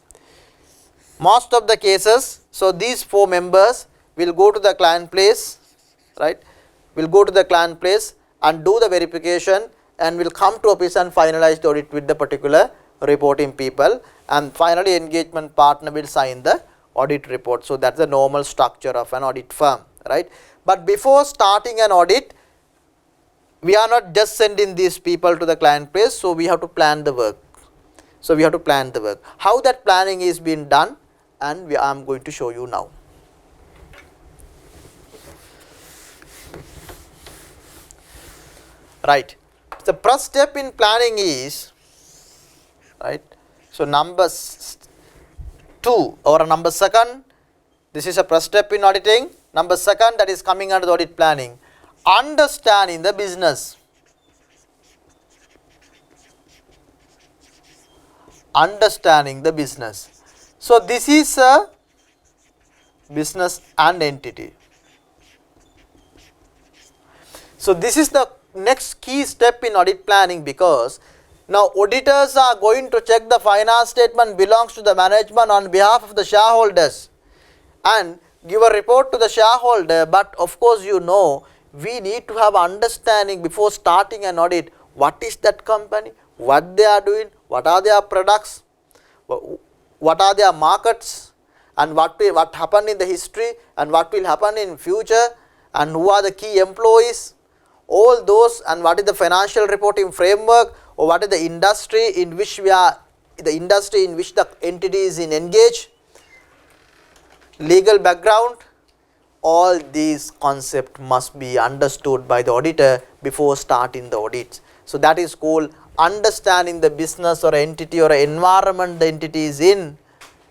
Most of the cases, so these 4 members will go to the client place, right? Will go to the client place and do the verification, and will come to office and finalize the audit with the particular reporting people, and finally engagement partner will sign the audit report. So that's the normal structure of an audit firm, right? But before starting an audit, we are not just sending these people to the client place, so we have to plan the work. So we have to plan the work. How that planning is being done, and I am going to show you now. Right. The first step in planning is, right, so number 2 or number 2nd, this is a first step in auditing. Number 2nd, that is coming under the audit planning, understanding the business. Understanding the business. So this is a business and entity. So this is the next key step in audit planning, because now auditors are going to check the finance statement belongs to the management on behalf of the shareholders and give a report to the shareholder. But of course, you know, we need to have understanding before starting an audit. What is that company? What they are doing? What are their products? What are their markets? And what happened in the history, and what will happen in future, and who are the key employees? All those, and what is the financial reporting framework, or what is the industry in which we are the industry in which the entity is engaged, legal background, all these concepts must be understood by the auditor before starting the audits. So that is called understanding the business or entity or environment the entity is in.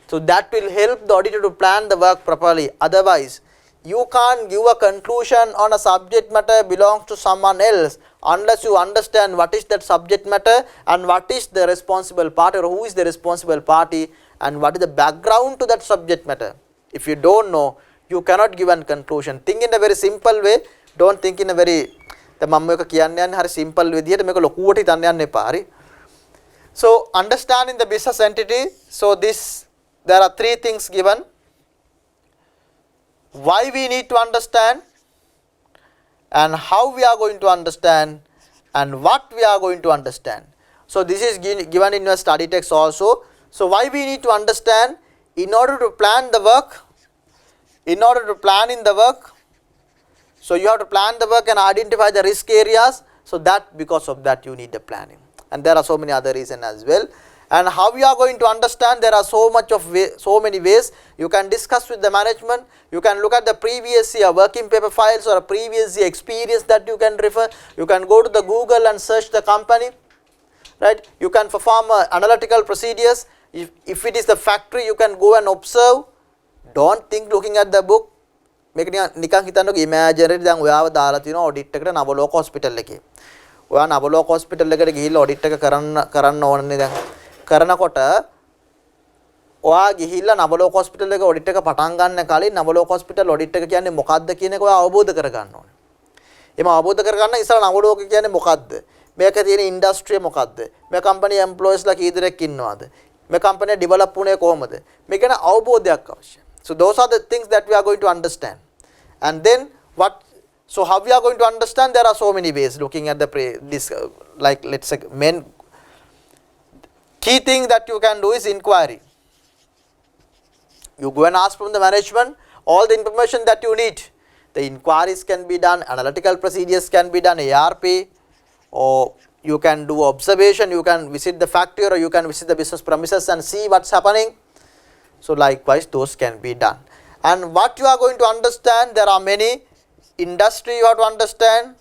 So that will help the auditor to plan the work properly. Otherwise, you can't give a conclusion on a subject matter belongs to someone else unless you understand what is that subject matter and what is the responsible party or who is the responsible party and what is the background to that subject matter. If you don't know, you cannot give a conclusion. Think in a very simple way. Don't think in a very the මම එක කියන්නේ යන්නේ හරි simple විදියට මේක ලොකුවට හිතන්න යන්න එපා. හරි. So understanding the business entity. So there are three things given. Why we need to understand and how we are going to understand and what we are going to understand. So this is given in your study text also. So why we need to understand in order to plan the work. In order to plan in the work, so you have to plan the work and identify the risk areas. So that because of that you need the planning, and there are so many other reasons as well. And how you are going to understand, there are so many ways. You can discuss with the management. You can look at the previous year working paper files or a previous year experience that you can refer. You can go to the Google and search the company, right? You can perform analytical procedures. If it is the factory, you can go and observe. Don't think looking at the book. මේක නිකන් හිතන්නකෝ ඉමේජරි දැන් ඔයාව දාලා තියෙනවා audit එකට Navaloka hospital එකේ. ඔයා නවලෝක හොස්පිටල් එකට ගිහිල්ලා ඔඩිට් එක කරන්න ඕනනේ දැන්. කරනකොට ඔයා ගිහිල්ලා නවලෝක හොස්පිටල් එක ඔඩිට් එක පටන් ගන්න කලින් නවලෝක හොස්පිටල් ඔඩිට් එක කියන්නේ මොකක්ද කියන එක ඔයා අවබෝධ කරගන්න ඕනේ. එහම අවබෝධ කරගන්න ඉස්සර නවලෝක කියන්නේ මොකක්ද? මේක තියෙන ඉන්ඩස්ට්‍රිය මොකක්ද? මේ කම්පැනි එම්ප්ලොයිස්ලා කී දෙනෙක් ඉන්නවද? මේ කම්පැනි ඩෙවලොප් වුණේ කොහොමද? මේක ගැන අවබෝධයක් අවශ්‍යයි. So those are the things that we are going to understand. And then so how we are going to understand, there are so many ways looking at like let's say main key thing that you can do is inquiry. You go and ask from the management all the information that you need. The inquiries can be done, analytical procedures can be done, ARP, or you can do observation, you can visit the factory or you can visit the business premises and see what's happening. So likewise those can be done. And what you are going to understand, there are many. Industry you have to understand,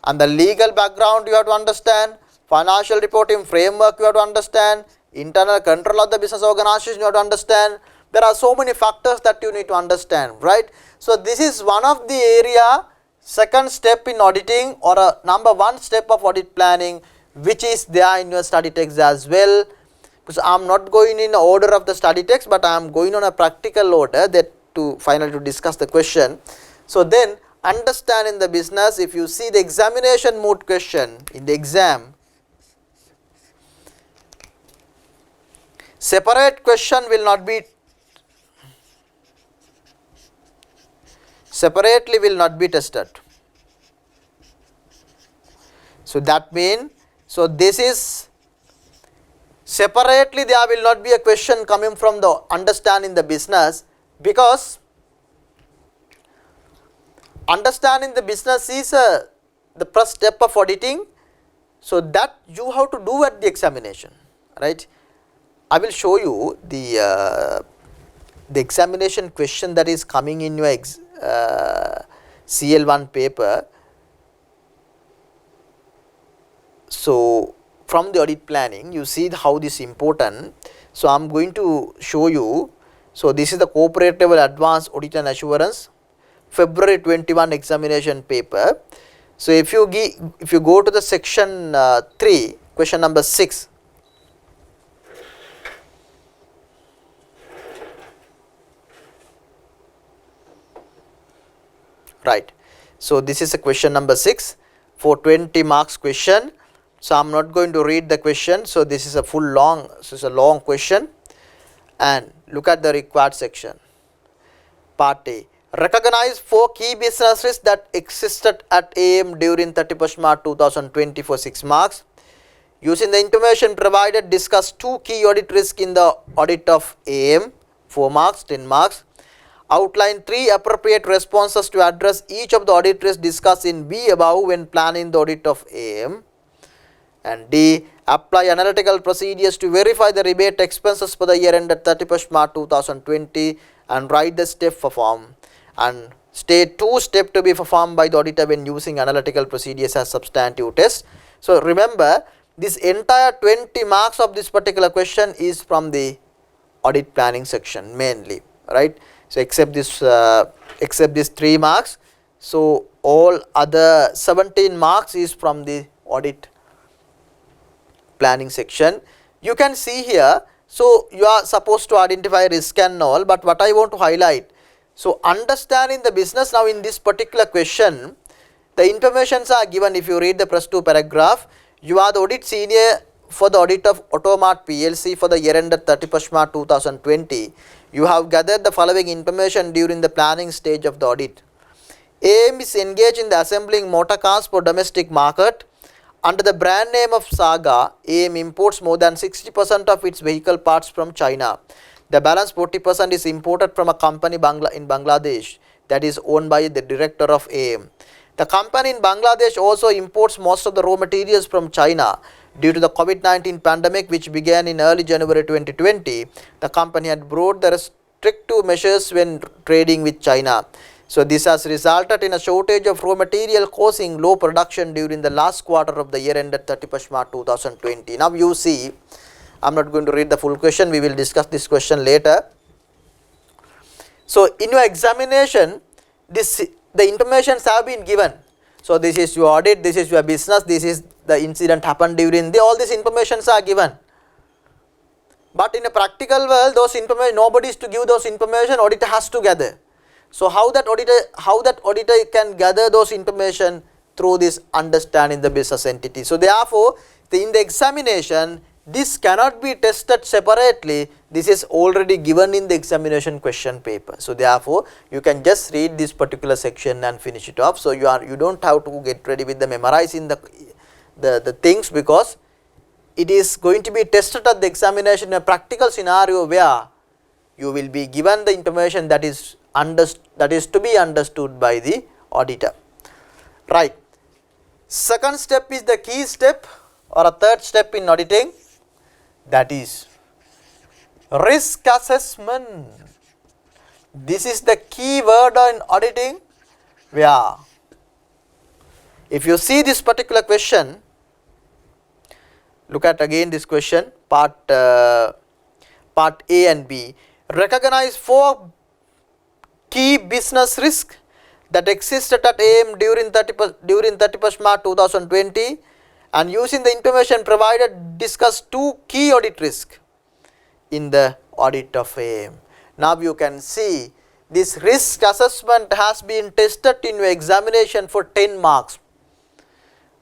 and the legal background you have to understand, financial reporting framework you have to understand, internal control of the business organization you have to understand. There are so many factors that you need to understand, right? So this is one of the area, second step in auditing or a number one step of audit planning, which is there in your study text as well. Because I am not going in order of the study text, but I am going on a practical order that to finally to discuss the question. So then understand in the business, if you see the examination mode question in the exam, separate question will not be separately will not be tested. So that means, so this is separately there will not be a question coming from the understanding the business, because understanding the business is the first step of auditing. So that you have to do at the examination, right? I will show you the examination question that is coming in your CL1 paper. So from the audit planning, you see how this is important. So I am going to show you. So this is the corporate level advanced audit and assurance, February 21 examination paper. So if you go to the section 3, question number 6. Right. So this is a question number 6 for 20 marks question. So I am not going to read the question. So this is a long question, and look at the required section. Part A. Recognize 4 key business risks that existed at AM during 31st March 2020 for 6 marks. Using the information provided, discuss 2 key audit risks in the audit of AM, 4 marks, 10 marks. Outline 3 appropriate responses to address each of the audit risks discussed in B above when planning the audit of AM. And D. apply analytical procedures to verify the rebate expenses for the year ended 31st March 2020 and write the step performed, and state 2 step to be performed by the auditor when using analytical procedures as substantive test. So remember, this entire 20 marks of this particular question is from the audit planning section mainly, right? So except this 3 marks, so all other 17 marks is from the audit planning section. You can see here, so you are supposed to identify risk and all, but what I want to highlight, so understanding the business, now in this particular question, the informations are given. If you read the first 2 paragraph, you are the audit senior for the audit of Automart PLC for the year ended 31st March 2020. You have gathered the following information during the planning stage of the audit. AM is engaged in the assembling motor cars for domestic market. Under the brand name of Saga, AM imports more than 60% of its vehicle parts from China. The balance 40% is imported from a company in Bangladesh that is owned by the director of AM. The company in Bangladesh also imports most of the raw materials from China. Due to the COVID-19 pandemic, which began in early January 2020, the company had brought the restrictive measures when trading with China. So this has resulted in a shortage of raw material, causing low production during the last quarter of the year ended 31st March 2020. Now you see, I am not going to read the full question, we will discuss this question later. So in your examination, the informations have been given. So this is your audit, this is your business, this is the incident happened during all these informations are given. But in a practical world, those information, nobody is to give those information, auditor has to gather. So how that auditor can gather those information? Through this understanding the business entity. So therefore, in the examination, this cannot be tested separately. This is already given in the examination question paper. So therefore, you can just read this particular section and finish it off. So you don't have to get ready with the memorizing the things, because it is going to be tested at the examination in a practical scenario where you will be given the information that is to be understood by the auditor. Right. Second step is the key step or a third step in auditing, that is risk assessment. This is the key word in auditing, where if you see this particular question, look at again this question, part A and B. Recognize 4 key business risks that existed at AM during 31st March 2020, and using the information provided, discuss 2 key audit risks in the audit of AM. Now you can see this risk assessment has been tested in your examination for 10 marks.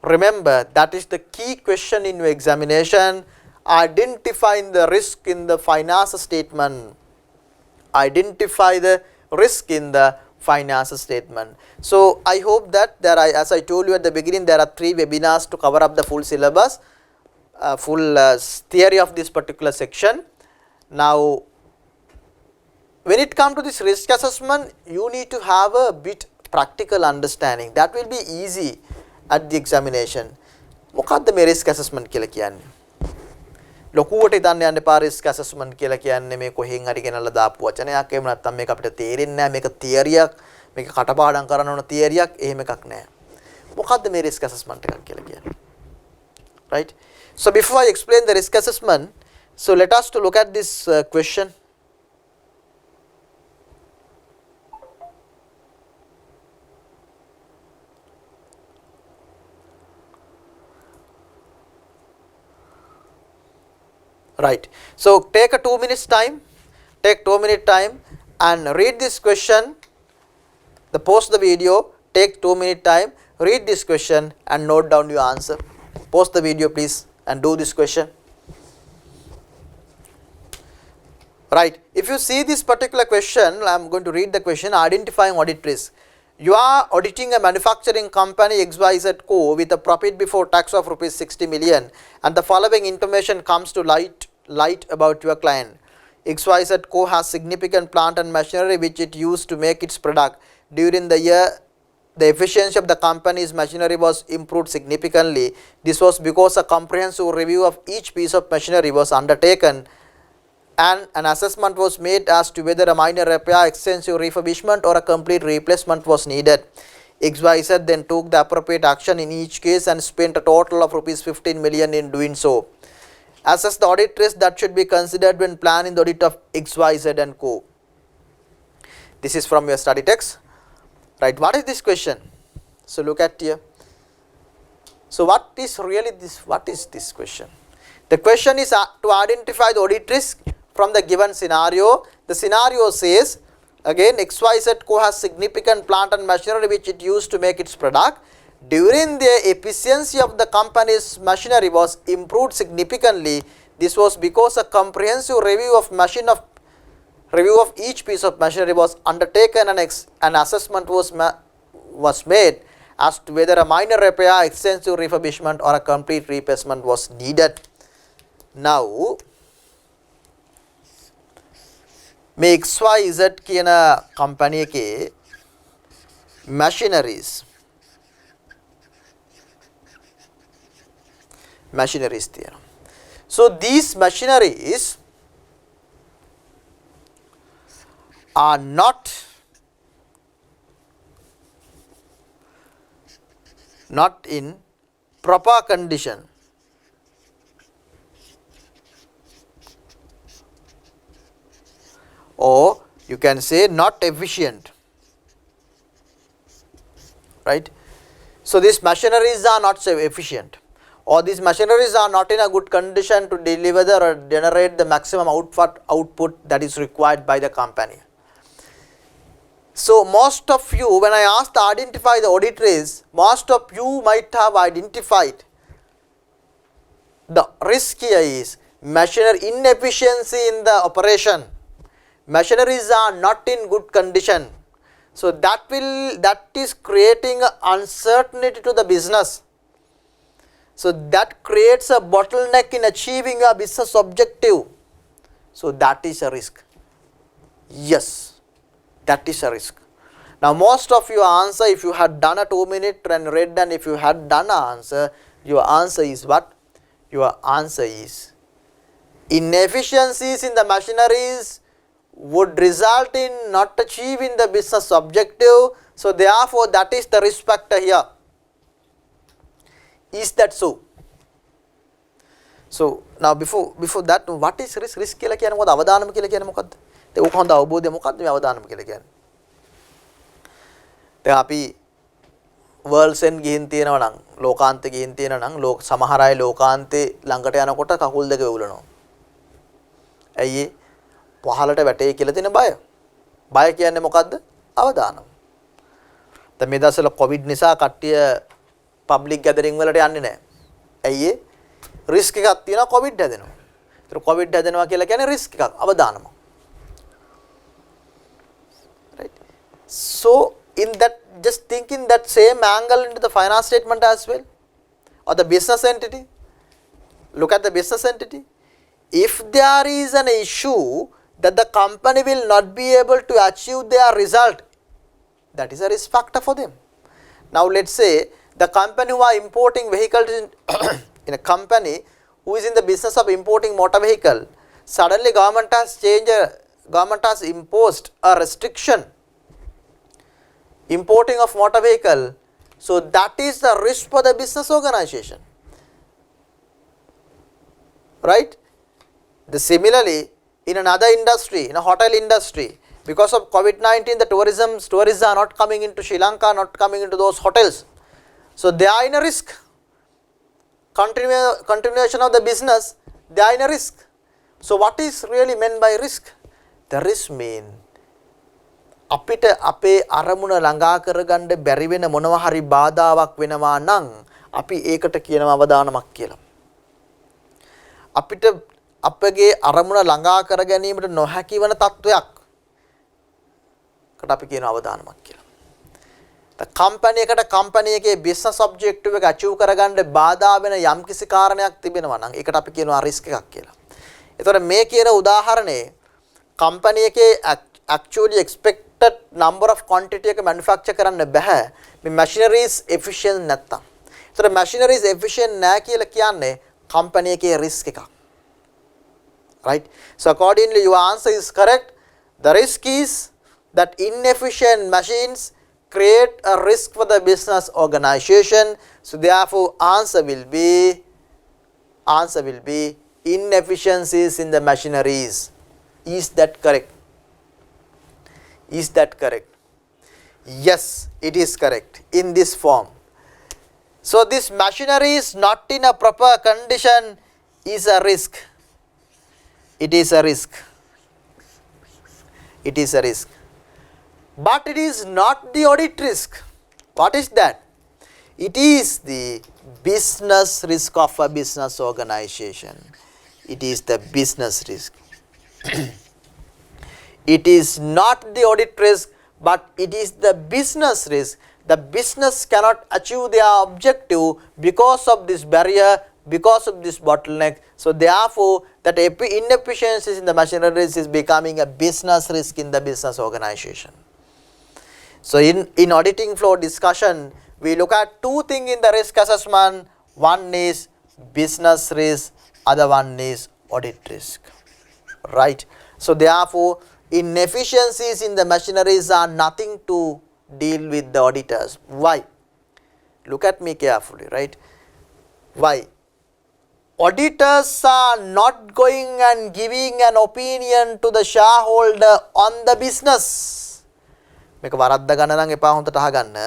Remember, that is the key question in your examination. Identifying the risk in the finance statement. Identify the risk in the finance statement. So I hope that as I told you at the beginning, there are 3 webinars to cover up the full syllabus, full theory of this particular section. Now, when it comes to this risk assessment, you need to have a bit practical understanding. That will be easy at the examination. මොකක්ද මේ risk assessment කියලා කියන්නේ? ලොකුවට හිතන්න යන්න එපා risk assessment කියලා කියන්නේ මේ කොහෙන් හරි ගෙනල්ලා දාපු වචනයක්. එහෙම නැත්නම් මේක අපිට තේරෙන්නේ නැහැ. මේක තියරියක්. මේක කටපාඩම් කරන්න ඕන තියරියක්. එහෙම එකක් නැහැ. මොකක්ද මේ risk assessment එකක් කියලා කියන්නේ? Right? So before I explain the risk assessment, so let us to look at this question. Right. So take a 2 minutes time, take 2 minute time and read this question. Pause the video, take 2 minute time, read this question and note down your answer. Pause the video please and do this question. Right. If you see this particular question, I am going to read the question. Identifying audit risk. You are auditing a manufacturing company XYZ Co. with a profit before tax of rupees 60 million, and the following information comes to light about your client. XYZ Co. has significant plant and machinery which it used to make its product. During the year, the efficiency of the company's machinery was improved significantly. This was because a comprehensive review of each piece of machinery was undertaken and an assessment was made as to whether a minor repair, extensive refurbishment or a complete replacement was needed. XYZ then took the appropriate action in each case and spent a total of rupees 15 million in doing so. Assess the audit risk that should be considered when planning the audit of XYZ and Co. This is from your study text. Right, what is this question? So look at here. So what is really this? What is this question? The question is to identify the audit risk from the given scenario. The scenario says, again, XYZ Co has significant plant and machinery which it used to make its product. During the efficiency of the company's machinery was improved significantly. This was because a comprehensive review of each piece of machinery was undertaken and an assessment was made as to whether a minor repair, extensive refurbishment or a complete replacement was needed. Now, මේ XYZ කියන company එකේ machineries තියෙනවා. So these machineries are not in proper condition or you can say not efficient, right? So these machineries are not so efficient, or these machineries are not in a good condition to deliver or generate the maximum output that is required by the company. So most of you, when I asked to identify the audit risk, most of you might have identified the risk here is machinery inefficiency in the operation. Machineries are not in good condition. So that is creating uncertainty to the business. So that creates a bottleneck in achieving a business objective. So that is a risk. Yes, that is a risk. Now most of your answer, if you had done a 2-minute and read, and if you had done an answer, your answer is what? Your answer is inefficiencies in the machineries would result in not achieving the business objective. So therefore that is the risk factor here. Is that so? So now before that, what is risk? Risk කියලා කියන්නේ මොකද? අවදානම කියලා කියන්නේ මොකද්ද? ඒක හොඳ අවබෝධය මොකද්ද මේ අවදානම කියලා කියන්නේ? දැන් අපි වර්ල්ඩ්ස් එන්ඩ් ගිහින් තියෙනවා නම්, ලෝකාන්තේ ගිහින් තියෙනවා නම්, සමහර අය ලෝකාන්තේ ළඟට යනකොට කකුල් දෙක වෙවුලනවා. ඇයි ඒ? පහළට වැටේ කියලා තියෙන බය. බය කියන්නේ මොකද්ද? අවදානම. දැන් මේ දවස්වල කොවිඩ් නිසා කට්ටිය පබ්ලික් ගැදරින් වලට යන්නේ නැහැ. ඇයි ඒ? රිස්ක් එකක් තියෙනවා කොවිඩ් හැදෙනවා. ඒතර කොවිඩ් හැදෙනවා කියලා කියන්නේ රිස්ක් එකක්, අවදානම. Right? So in that, just think in that same angle into the finance statement as well, or the business entity. Look at the business entity. If there is an issue that the company will not be able to achieve their result, that is a risk factor for them. Now let's say the company who are importing vehicles in a company who is in the business of importing motor vehicle, suddenly government has imposed a restriction importing of motor vehicle. So that is the risk for the business organization, right? Similarly, in another industry, in a hotel industry, because of COVID-19, the tourists are not coming into Sri Lanka, not coming into those hotels. So they are in a risk. Continuation of the business, they are in a risk. So what is really meant by risk? The risk mean අපිට අපේ අරමුණ ළඟා කරගන්න බැරි වෙන මොනවා හරි බාධාවක් වෙනවා නම් අපි ඒකට කියනවා අවදානමක් කියලා. අපිට අපගේ අරමුණ ළඟා කර ගැනීමට නොහැකි වන තත්වයක් කට අපි කියනවා අවදානමක් කියලා. කම්පැනි එකට කම්පැනි එකේ බිස්නස් ඔබ්ජෙක්ටිව් එක අචීව් කරගන්න බාධා වෙන යම්කිසි කාරණයක් තිබෙනවා නම් ඒකට අපි කියනවා රිස්ක් එකක් කියලා. ඒතකොට මේ කියන උදාහරණේ කම්පැනි එකේ actually expect expected number of quantity එක manufacture කරන්න බෑ මේ machineries efficient නැත්තම්. ඒතර machineries efficient නැහැ කියලා කියන්නේ company එකේ risk එකක්. Right? So accordingly your answer is correct. The risk is that inefficient machines create a risk for the business organization. So therefore answer will be inefficiencies in the machineries. Is that correct? Is that correct? Yes, it is correct in this form. So this machinery is not in a proper condition is a risk. It is a risk. It is a risk. But it is not the audit risk. What is that? It is the business risk of a business organization. It is the business risk. It is not the audit risk, but it is the business risk. The business cannot achieve their objective because of this barrier, because of this bottleneck. So therefore, that inefficiencies in the machineries is becoming a business risk in the business organization. So in auditing flow discussion, we look at two things in the risk assessment. One is business risk, other one is audit risk. Right? So therefore, inefficiencies in the machineries are nothing to deal with the auditors. Why? Look at me carefully, right? Why? Auditors are not going and giving an opinion to the shareholder on the business. මේක වරද්ද ගන්න නම් එපා හොඳට අහගන්න.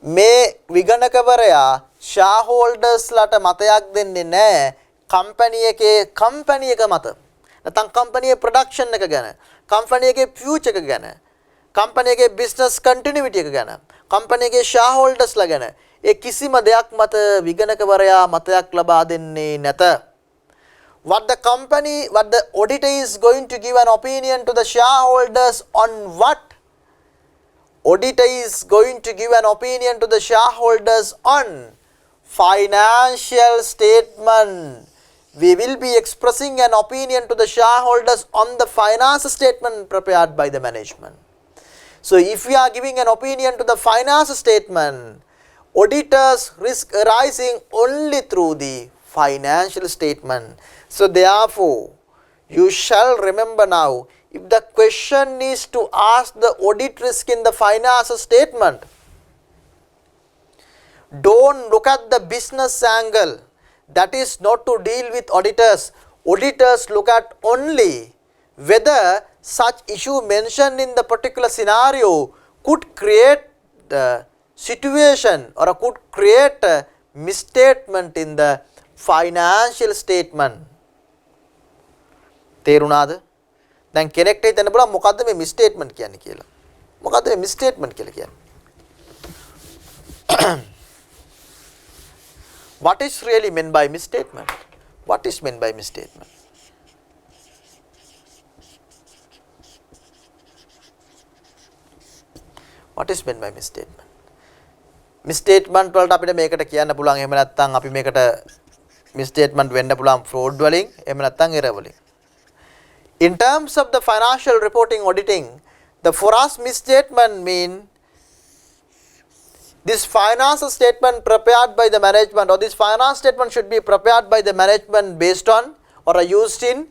මේ විගණකවරයා shareholders ලට මතයක් දෙන්නේ නැහැ company එක මත. නැත්නම් company production එක ගැන, company එකේ future එක ගැන, company එකේ business continuity එක ගැන, company එකේ shareholders ලා ගැන ඒ කිසිම දෙයක් මත විගණකවරයා මතයක් ලබා දෙන්නේ නැත. What the auditor is going to give an opinion to the shareholders on what? Auditor is going to give an opinion to the shareholders on financial statement. We will be expressing an opinion to the shareholders on the finance statement prepared by the management. So if we are giving an opinion to the finance statement, auditors risk arising only through the financial statement. So therefore, you shall remember now, if the question is to ask the audit risk in the finance statement, don't look at the business angle. That is not to deal with auditors. Auditors look at only whether such issue mentioned in the particular scenario could create the situation or could create a misstatement in the financial statement. තේරුණාද? දැන් කෙනෙක්ට හිතන්න බලන්න මොකද්ද මේ misstatement කියන්නේ කියලා. මොකද්ද මේ misstatement කියලා කියන්නේ? What is really meant by misstatement? What is meant by misstatement? What is meant by misstatement? Misstatement වලට අපිට මේකට කියන්න පුළුවන් එහෙම නැත්නම් අපි මේකට misstatement වෙන්න පුළුවන් fraud වලින් එහෙම නැත්නම් error වලින්. In terms of the financial reporting auditing, the for us misstatement mean this finance statement prepared by the management, or this finance statement should be prepared by the management based on or are used in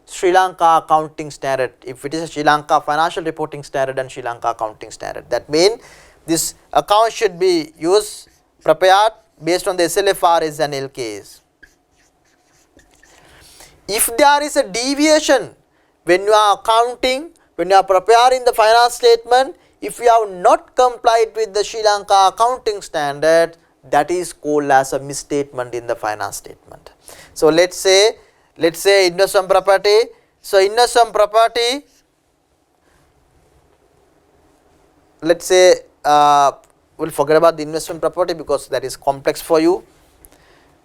Sri Lanka accounting standard. If it is a Sri Lanka financial reporting standard and Sri Lanka accounting standard, that means this account should be prepared based on the SLFRS and LKS. If there is a deviation when you are accounting, when you are preparing the finance statement, if you have not complied with the Sri Lanka accounting standard, that is called as a misstatement in the finance statement. So let's say investment property. So investment property, let's say we'll forget about the investment property because that is complex for you.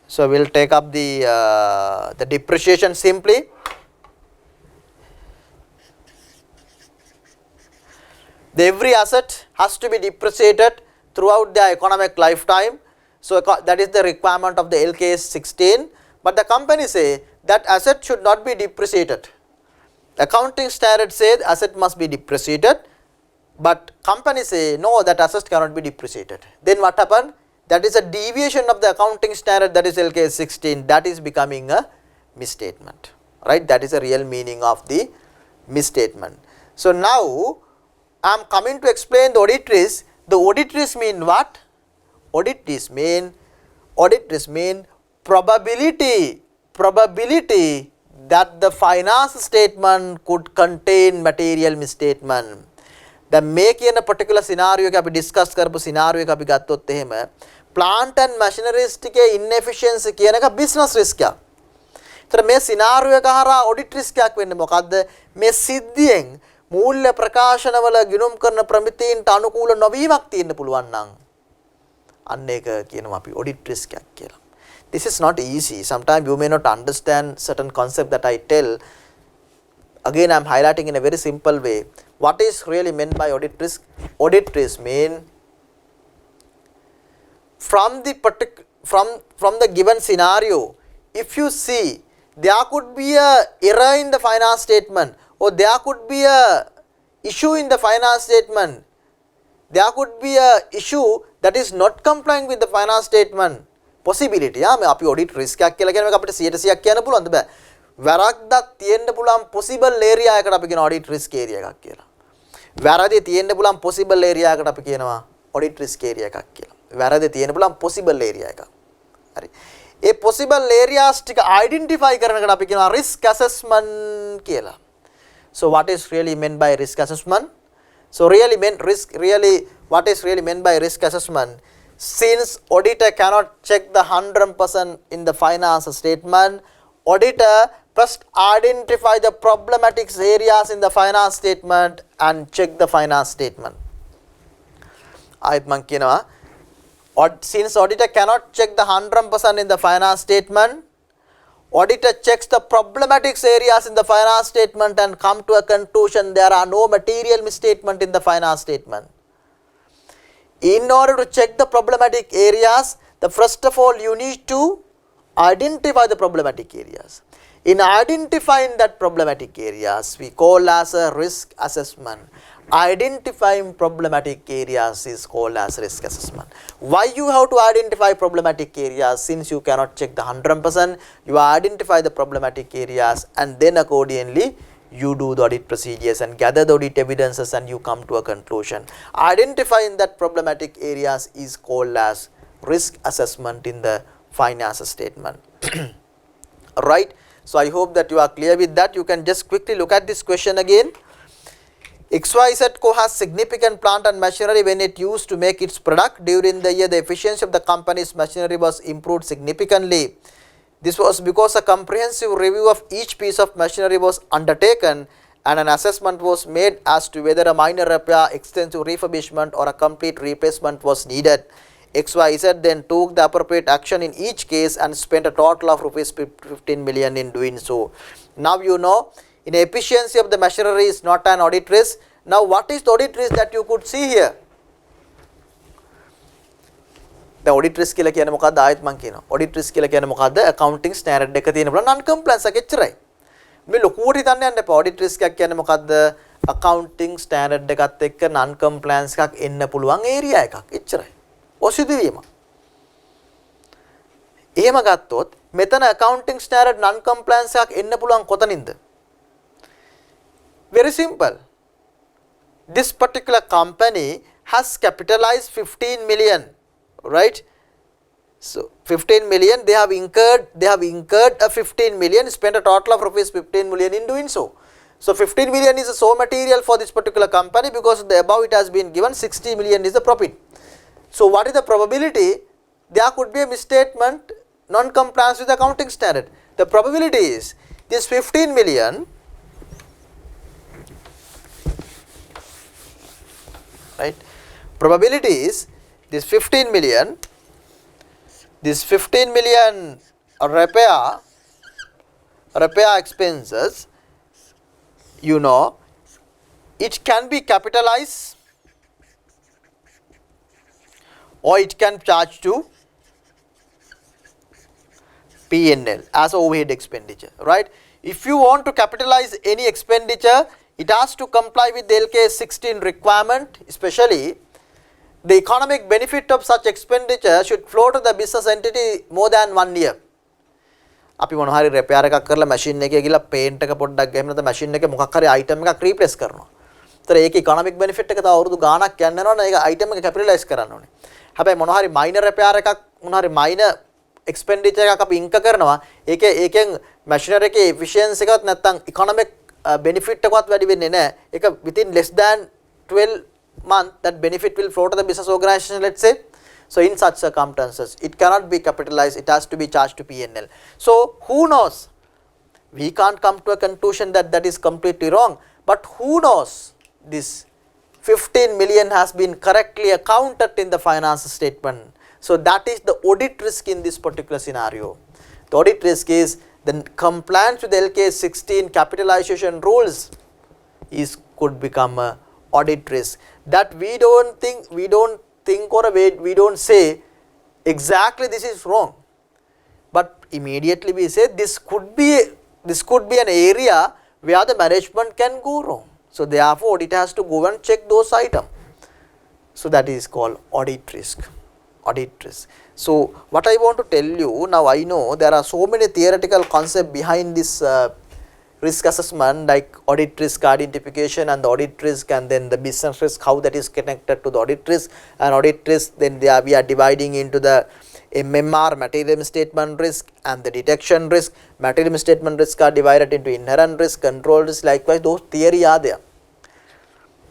So we'll take up the depreciation simply. Every asset has to be depreciated throughout their economic lifetime. So that is the requirement of the LKS 16. But the company say that asset should not be depreciated. Accounting standard says asset must be depreciated, but company say no, that asset cannot be depreciated. Then what happened? That is a deviation of the accounting standard, that is LK 16, that is becoming a misstatement, right? That is the real meaning of the misstatement. So now I am coming to explain the audit risk. The audit risk mean what? Audit risk mean probability that the finance statement could contain material misstatement. දැන් මේ කියන particular scenario එක අපි discuss කරපු scenario එක අපි ගත්තොත් එහෙම plant and machineries ටිකේ inefficiency කියන එක business risk එකක්. ඒතර මේ scenario එක හරහා audit risk එකක් වෙන්නේ මොකද්ද? මේ සිද්ධියෙන් මූල්‍ය ප්‍රකාශනවල ගිණුම් කරන ප්‍රමිතීන්ට අනුකූල නොවීමක් තියෙන්න පුළුවන් නම් අන්න ඒක කියනවා අපි audit risk එකක් කියලා. This is not easy. Sometimes you may not understand certain concept that I tell. Again, I am highlighting in a very simple way. What is really meant by audit risk? Audit risk mean from the given scenario, if you see there could be a error in the finance statement, or there could be a issue in the finance statement, there could be a issue that is not complying with the finance statement. Possibility මේ අපි audit risk එකක් කියලා කියන එක අපිට 100%ක් කියන්න පුළුවන්ද බෑ. වැරද්දක් තියෙන්න පුළුවන් possible area එකකට අපි කියන audit risk area එකක් කියලා. වැරදි තියෙන්න පුළුවන් possible area එකකට අපි කියනවා audit risk area එකක් කියලා. වැරදි තියෙන්න පුළුවන් possible area එකක්. හරි. ඒ possible areas ටික identify කරන එකට අපි කියනවා risk assessment කියලා. So what is really meant by risk assessment? So what is really meant by risk assessment? Since auditor cannot check the 100% in the finance statement, auditor first identify the problematic areas in the finance statement and check the finance statement. Since auditor cannot check the 100% in the finance statement, auditor checks the problematic areas in the finance statement and come to a conclusion there are no material misstatement in the finance statement. In order to check the problematic areas, first of all you need to identify the problematic areas. In identifying that problematic areas, we call as a risk assessment. Identifying problematic areas is called as risk assessment. Why you have to identify problematic areas? Since you cannot check the 100%, you identify the problematic areas and then accordingly you do the audit procedures and gather the audit evidences and you come to a conclusion. Identifying that problematic areas is called as risk assessment in the finance statement. Right. So I hope that you are clear with that. You can just quickly look at this question again. XYZ Co has significant plant and machinery when it used to make its product. During the year, the efficiency of the company's machinery was improved significantly. This was because a comprehensive review of each piece of machinery was undertaken and an assessment was made as to whether a minor repair, extensive refurbishment or a complete replacement was needed. XYZ then took the appropriate action in each case and spent a total of rupees 15 million in doing so. Now you know, in efficiency of the machinery is not an audit risk. Now what is the audit risk that you could see here? The audit risk කියලා කියන්නේ මොකක්ද? ආයෙත් මම කියනවා. audit risk කියලා කියන්නේ මොකක්ද? accounting standard එක තියෙන බල non compliance එක එච්චරයි. මේ ලොකුවට හිතන්න යන්න එපා. audit risk එකක් කියන්නේ මොකක්ද? accounting standard එකත් එක්ක non compliance එකක් එන්න පුළුවන් area එකක්. එච්චරයි. ඔසිදු වීම. එහෙම ගත්තොත් මෙතන accounting standard non compliance එකක් එන්න පුළුවන් කොතනින්ද? Very simple. This particular company has capitalized 15 million. Right, so 15 million they have incurred a 15 million, spent a total of rupees 15 million in doing so. So 15 million is so material for this particular company because the above it has been given 60 million is the profit. So what is the probability? There could be a misstatement, non-compliance with the accounting standard. The probability is this 15 million, right? Probability is this 15 million repair expenses, you know, it can be capitalized or it can charge to P&L as overhead expenditure, right? if you want to capitalize any expenditure, it has to comply with the LKS 16 requirement, especially the economic benefit of such expenditure should flow to the business entity more than 1 year. අපි මොන හරි repair එකක් කරලා machine එකේ ගිහලා paint එක පොඩ්ඩක් ගහම නැත්නම් මැෂින් එකේ මොකක් හරි අයිටම් එකක් රීප්ලේස් කරනවා. ඒතර ඒකේ ඉකොනොමික් බෙනිෆිට් එක තව අවුරුදු ගාණක් යන්න යනවනේ ඒක අයිටම් එක කැපිටලයිස් කරන්න ඕනේ. හැබැයි මොන හරි මයිනර් රිපෙයාර් එකක් මොන හරි මයිනර් එක්ස්පෙන්ඩිචර් එකක් අපි ඉන්ක කරනවා. ඒකෙන් මැෂිනරි එකේ එෆිෂියන්සි එකවත් නැත්නම් ඉකොනොමික් benefit එකවත් වැඩි වෙන්නේ නැහැ. ඒක within less than 12 month that benefit will flow to the business organization, let's say. So in such circumstances it cannot be capitalized, it has to be charged to P&L. So who knows, we can't come to a conclusion that that is completely wrong, but who knows this 15 million has been correctly accounted in the finance statement. So that is the audit risk in this particular scenario. The audit risk is the compliance with the LKS 16 capitalization rules could become a audit risk. That we don't think or we don't say exactly this is wrong, but immediately we say this could be an area where the management can go wrong. So therefore audit has to go and check those items. So that is called audit risk. Audit risk. So what I want to tell you now, I know there are so many theoretical concepts behind this risk assessment, like audit risk identification and the audit risk, and then the business risk, how that is connected to the audit risk, and audit risk then we are dividing into the MMR, material misstatement risk, and the detection risk. Material misstatement risk are divided into inherent risk, control risk, likewise those theory are there.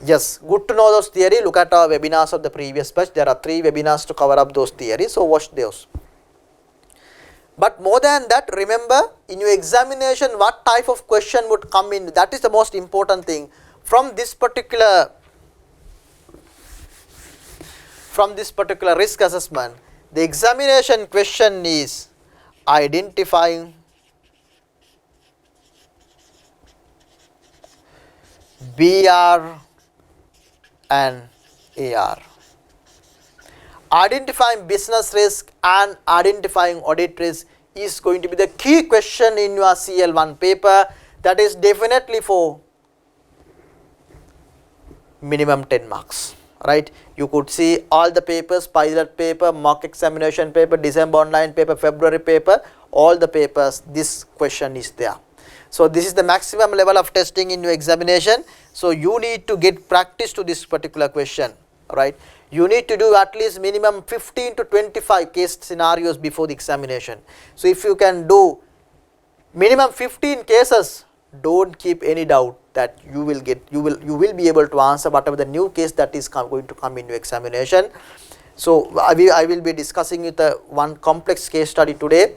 Yes, good to know those theory. Look at our webinars of the previous batch. There are 3 webinars to cover up those theories, so watch those. But more than that, remember in your examination what type of question would come in. That is the most important thing. From this particular risk assessment, the examination question is identifying BR and AR. Identifying business risk and identifying audit risk is going to be the key question in your CL1 paper. That is definitely for minimum 10 marks, right? You could see all the papers, pilot paper, mock examination paper, December online paper, February paper, all the papers, this question is there. So this is the maximum level of testing in your examination. So you need to get practice to this particular question, right? You need to do at least minimum 15 to 25 case scenarios before the examination. So if you can do minimum 15 cases, don't keep any doubt that you will be able to answer whatever the new case that is going to come in your examination. So I will be discussing with one complex case study today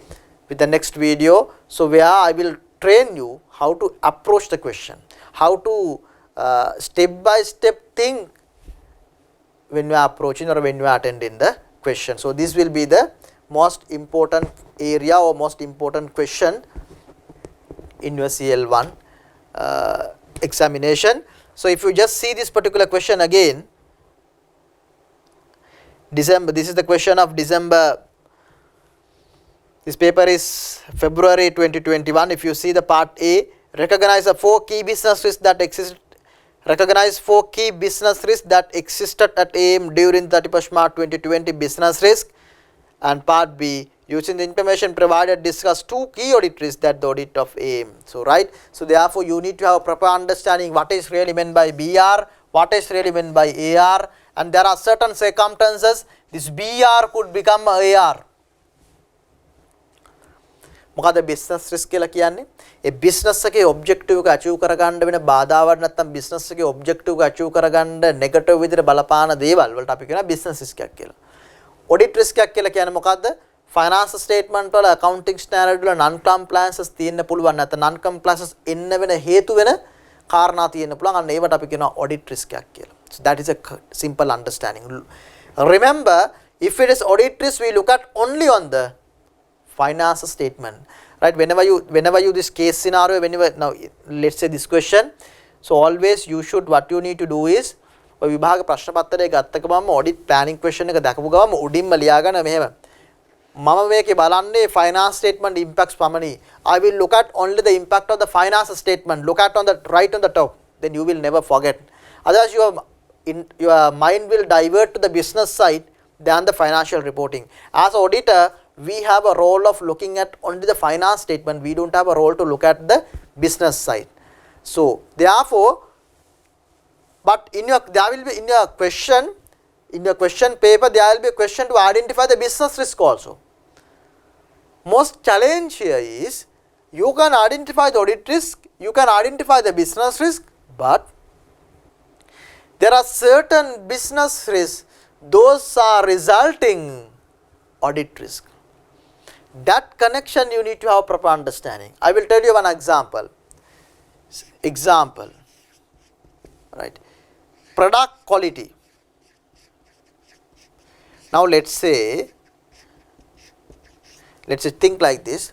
with the next video. So where I will train you how to approach the question, how to step by step think when you are approaching or when you are attending the question. So this will be the most important area or most important question in your CL1 examination. So if you just see this particular question again, December, this is the question of December. This paper is February 2021. If you see the part A, recognize the 4 key business risks that exist. Recognize 4 key business risks that existed at AIM during 31st March 2020 business risk. And part B, using the information provided, discuss 2 key audit risks that the audit of AIM. So right, so therefore you need to have a proper understanding what is really meant by BR, what is really meant by AR, and there are certain circumstances this BR could become AR. මොකද business risk කියලා කියන්නේ ඒ business එකේ objective එක අචීව් කරගන්න වෙන බාධාවක් නැත්නම් business එකේ ඔබ්ජෙක්ටිව් එක අචීව් කරගන්න නෙගටිව් විදිහට බලපාන දේවල් වලට අපි කියනවා බිස්නස් රිස්ක්යක් කියලා. ඔඩිට් රිස්ක්යක් කියලා කියන්නේ මොකද්ද? ෆයිනාන්ස් ස්ටේට්මන්ට් වල accounting standard වල non compliances තියෙන්න පුළුවන් නැත්නම් non compliances එන්න වෙන හේතු වෙන කාරණා තියෙන්න පුළුවන්. අන්න ඒවට අපි කියනවා ඔඩිට් රිස්ක්යක් කියලා. So that is a simple understanding. Remember, if it is audit risk, we look at only on the finance statement, right? Whenever you this case scenario, now let's say this question, so always you should, what you need to do is ඔය විභාග ප්‍රශ්න පත්‍රය ගත්ත ගමන්ම audit planning question එක දැකපු ගමන්ම උඩින්ම ලියා ගන්න මෙහෙම මම මේකේ බලන්නේ finance statement impacts පමණි. I will look at only the impact of the finance statement. Look at on the right on the top. Then you will never forget. Otherwise your mind will divert to the business side than the financial reporting. As auditor, we have a role of looking at only the finance statement. We don't have a role to look at the business side. So therefore, but there will be in your question paper, there will be a question to identify the business risk also. Most challenge here is you can identify the audit risk, you can identify the business risk, but there are certain business risks, those are resulting audit risk. That connection you need to have proper understanding. I will tell you one example. Right? Product quality. Now let's say think like this.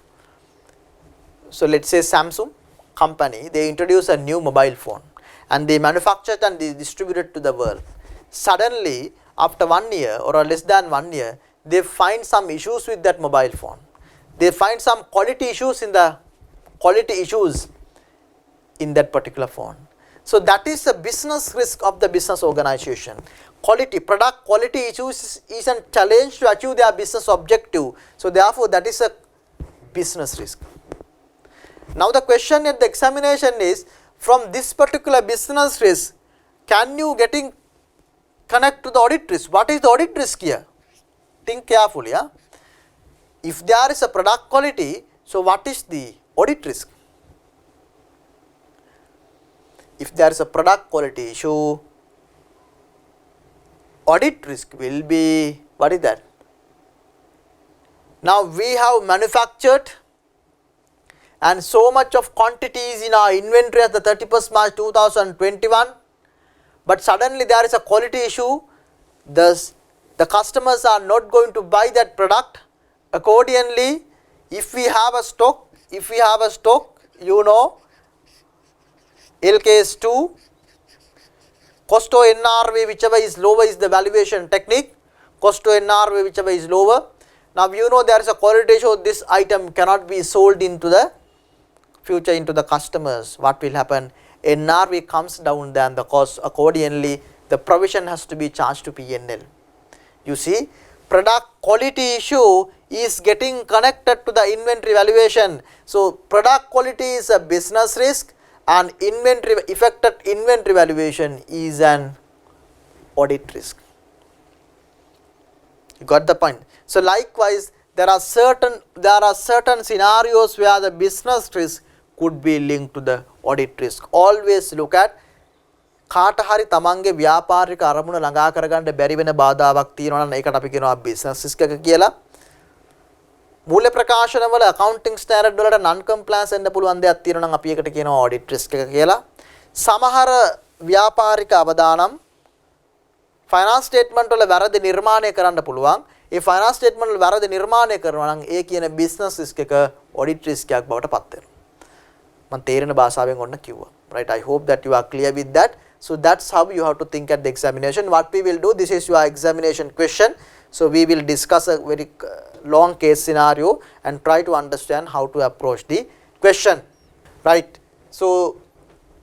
So let's say Samsung company, they introduce a new mobile phone and they manufacture it and they distribute it to the world. Suddenly after 1 year or less than 1 year, they find some issues with that mobile phone. They find some quality issues in that particular phone. So that is a business risk of the business organization. Product quality issues is a challenge to achieve their business objective. So therefore that is a business risk. Now the question at the examination is, from this particular business risk, can you connect to the audit risk? What is the audit risk here? Think carefully. If there is a product quality, so what is the audit risk? If there is a product quality issue, audit risk will be, what is that? Now we have manufactured and so much of quantities in our inventory at the 31st March 2021, but suddenly there is a quality issue, thus the customers are not going to buy that product. Accordingly, if we have a stock, you know, LKS2, cost to NRV, whichever is lower is the valuation technique, cost to NRV, whichever is lower. Now you know there is a quality issue, this item cannot be sold into the future into the customers. What will happen? NRV comes down than the cost. Accordingly, the provision has to be charged to P&L. You see, product quality issue is getting connected to the inventory valuation. So product quality is a business risk and affected inventory valuation is an audit risk. You got the point? So likewise, there are certain scenarios where the business risk could be linked to the audit risk. Always look at කාට හරි තමන්ගේ ව්‍යාපාරික අරමුණ ළඟා කරගන්න බැරි වෙන බාධාවක් තියෙනවා නම් ඒකට අපි කියනවා බිස්නස් රිස්ක් එක කියලා. මූල්‍ය ප්‍රකාශන වල accounting standard වලට non compliance වෙන්න පුළුවන් දෙයක් තියෙනවා නම් අපි ඒකට කියනවා audit risk එක කියලා. සමහර ව්‍යාපාරික අවදානම් finance statement වල වැරදි නිර්මාණය කරන්න පුළුවන්. ඒ finance statement වල වැරදි නිර්මාණය කරනවා නම් ඒ කියන business risk එක audit risk එකක් බවට පත් වෙනවා. මම තේරෙන භාෂාවෙන් ඔන්න කිව්වා. Right, I hope that you are clear with that. So that's how you have to think at the examination. What we will do, this is your examination question. So we will discuss a very long case scenario and try to understand how to approach the question. Right. So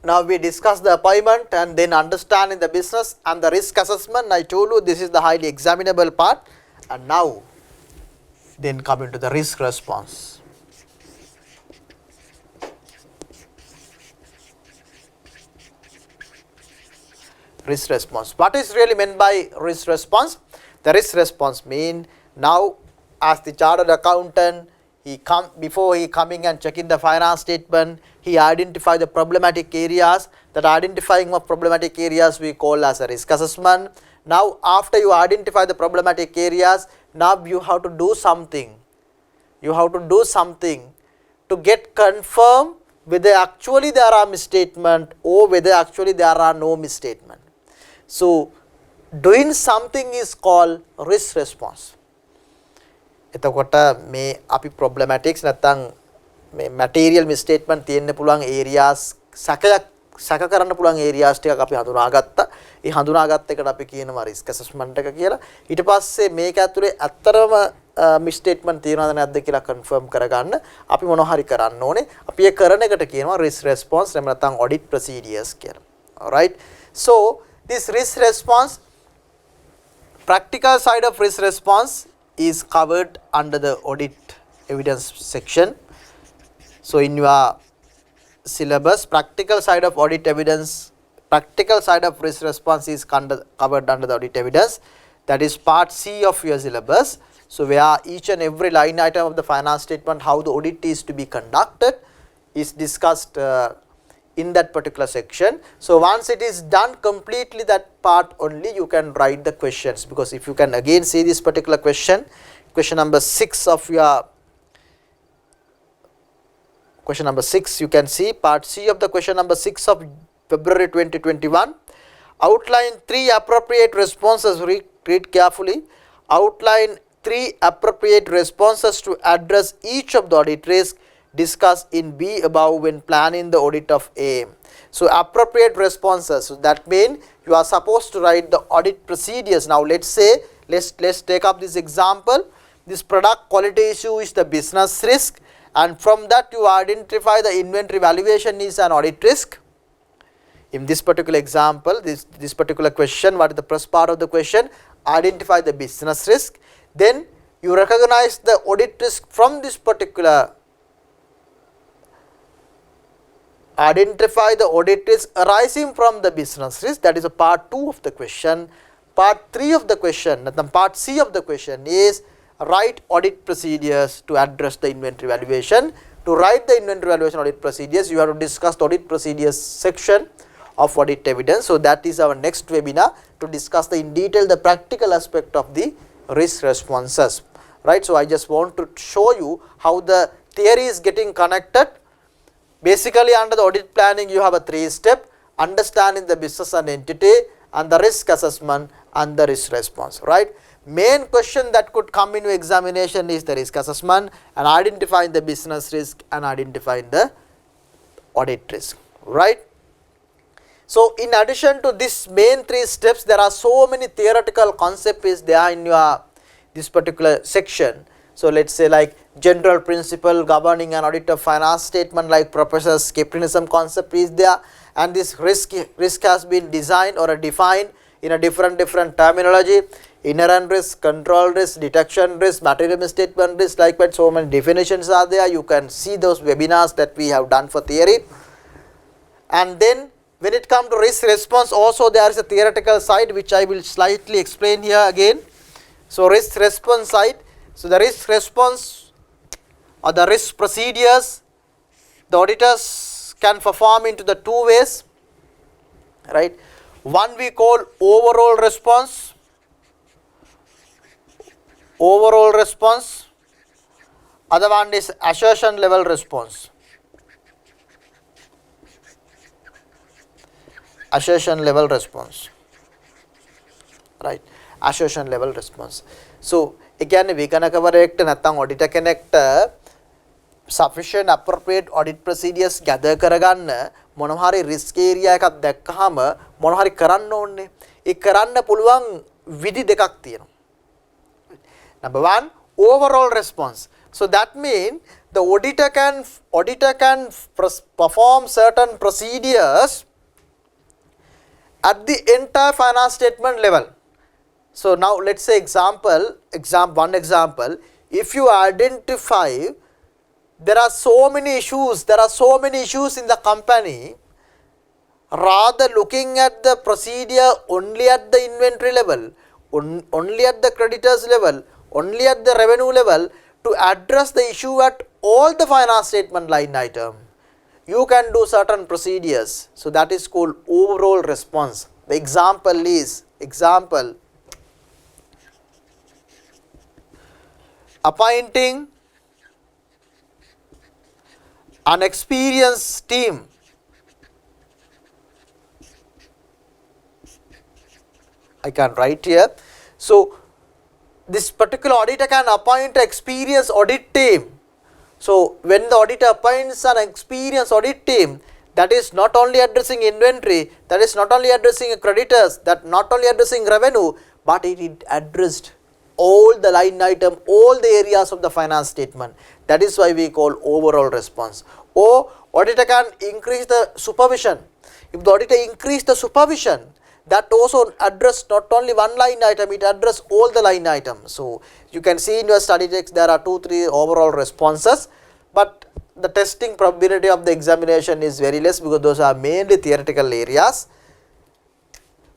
now we discuss the appointment and then understanding the business and the risk assessment. I told you this is the highly examinable part. And now then come into the risk response. Risk response. What is really meant by risk response? The risk response mean now as the chartered accountant, before he coming and checking the finance statement, he identify the problematic areas. That identifying of problematic areas we call as a risk assessment. Now after you identify the problematic areas, now you have to do something. You have to do something to get confirmed whether actually there are misstatement or whether actually there are no misstatement. So doing something is called risk response. එතකොට මේ අපි problematics නැත්නම් මේ material misstatement තියෙන්න පුළුවන් areas සැකයක් සැක කරන්න පුළුවන් ඒරියාස් ටිකක් අපි හඳුනාගත්තා. ඒ හඳුනාගත්ත එකට අපි කියනවා රිස්ක් ඇසස්මන්ට් එක කියලා. ඊට පස්සේ මේක ඇතුලේ ඇත්තරම මිස්ටේට්මන්ට් තියනවද නැද්ද කියලා කන්ෆර්ම් කරගන්න අපි මොනවා හරි කරන්න ඕනේ. අපි ඒ කරන එකට කියනවා risk response එහෙම නැත්නම් audit procedures කියලා. Alright. So this risk response, practical side of risk response is covered under the audit evidence section. So in your syllabus, practical side of audit evidence, practical side of risk response is covered under the audit evidence. That is part C of your syllabus. So where each and every line item of the finance statement, how the audit is to be conducted, is discussed in that particular section. So once it is done completely, that part only, you can write the questions, because if you can again see this particular question number 6 of your question number 6, you can see part C of the question number 6 of February 2021. Outline 3 appropriate responses. Read carefully. Outline 3 appropriate responses to address each of the audit risk discussed in B above when planning the audit of A. So appropriate responses, so that means you are supposed to write the audit procedures. Now let's say, let's take up this example. This product quality issue is the business risk, and from that you identify the inventory valuation is an audit risk. In this particular example, this particular question, what is the first part of the question? Identify the business risk. Then you recognize the audit risk from this particular, identify the audit risk arising from the business risk. That is a part 2 of the question. Part 3 of the question, part C of the question is write audit procedures to address the inventory valuation. To write the inventory valuation audit procedures, you have to discuss the audit procedures section of audit evidence. So that is our next webinar, to discuss in detail the practical aspect of the risk responses. Right. So I just want to show you how the theory is getting connected. Basically under the audit planning you have a 3-step: understanding the business and entity, and the risk assessment, and the risk response. Right. Main question that could come into examination is the risk assessment, and identifying the business risk, and identifying the audit risk. Right. So in addition to this main 3 steps, there are so many theoretical concepts is there in your this particular section. So let's say like general principle governing an audit of finance statement, like Professor Skepticism concept is there, and this risk has been designed or defined in a different terminology: inherent risk, control risk, detection risk, material misstatement risk. Like that, so many definitions are there. You can see those webinars that we have done for theory. And then when it comes to risk response, also there is a theoretical side which I will slightly explain here again. So risk response side, so the risk response or the risk procedures, the auditors can perform into the 2 ways, right? One we call overall response, other one is assertion level response. Assertion level response, right? Assertion level response. So again, විගණකවරයෙක්ට නැත්නම් auditor කෙනෙක්ට sufficient appropriate audit procedures gather කරගන්න මොනවා හරි risk area එකක් දැක්කහම මොනවා හරි කරන්න ඕනේ. ඒ කරන්න පුළුවන් විදි දෙකක් තියෙනවා. Number 1, overall response. So that means the auditor can perform certain procedures at the entire finance statement level. So now let's say one example, if you identify there are so many issues in the company, rather looking at the procedure only at the inventory level, only at the creditors level, only at the revenue level, to address the issue at all the finance statement line item, you can do certain procedures. So that is called overall response. The example is appointing an experienced team I can write here. So this particular auditor can appoint an experienced audit team. So when the auditor appoints an experienced audit team, That is not only addressing inventory, that is not only addressing creditors, that not only addressing revenue, but it addressed all the line item, all the areas of the finance statement. That is why we call overall response. Or auditor can increase the supervision. If the auditor increase the supervision, that also address not only one line item, it address all the line items. So you can see in your study text there are 2-3 overall responses, but the testing probability of the examination is very less because those are mainly theoretical areas.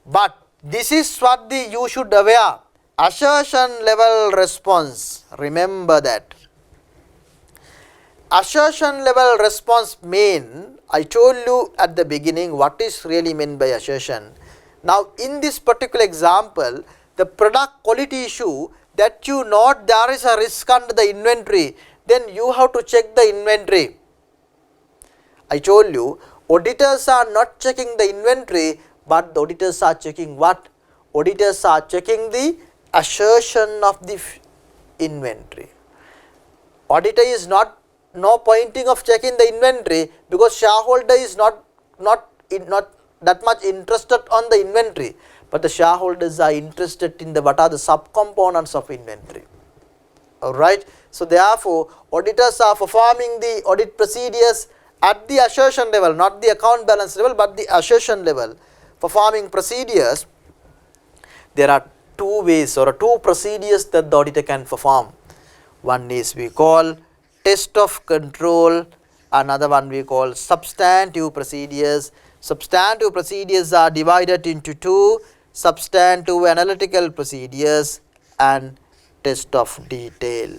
But this is what you should aware. Assertion level response, remember that. Assertion level response mean, I told you at the beginning what is really meant by assertion. Now in this particular example, the product quality issue that you know there is a risk under the inventory, then you have to check the inventory. I told you auditors are not checking the inventory, but the auditors are checking what? Auditors are checking the assertion of the inventory. Auditor is no pointing of checking the inventory because shareholder is not that much interested on the inventory, but the shareholders are interested in what are the subcomponents of inventory. Alright, so therefore auditors are performing the audit procedures at the assertion level, not the account balance level, but the assertion level. Performing procedures, there are two ways or two procedures that the auditor can perform. One is we call test of control, another one we call substantive procedures. Substantive procedures are divided into two: substantive analytical procedures and test of detail.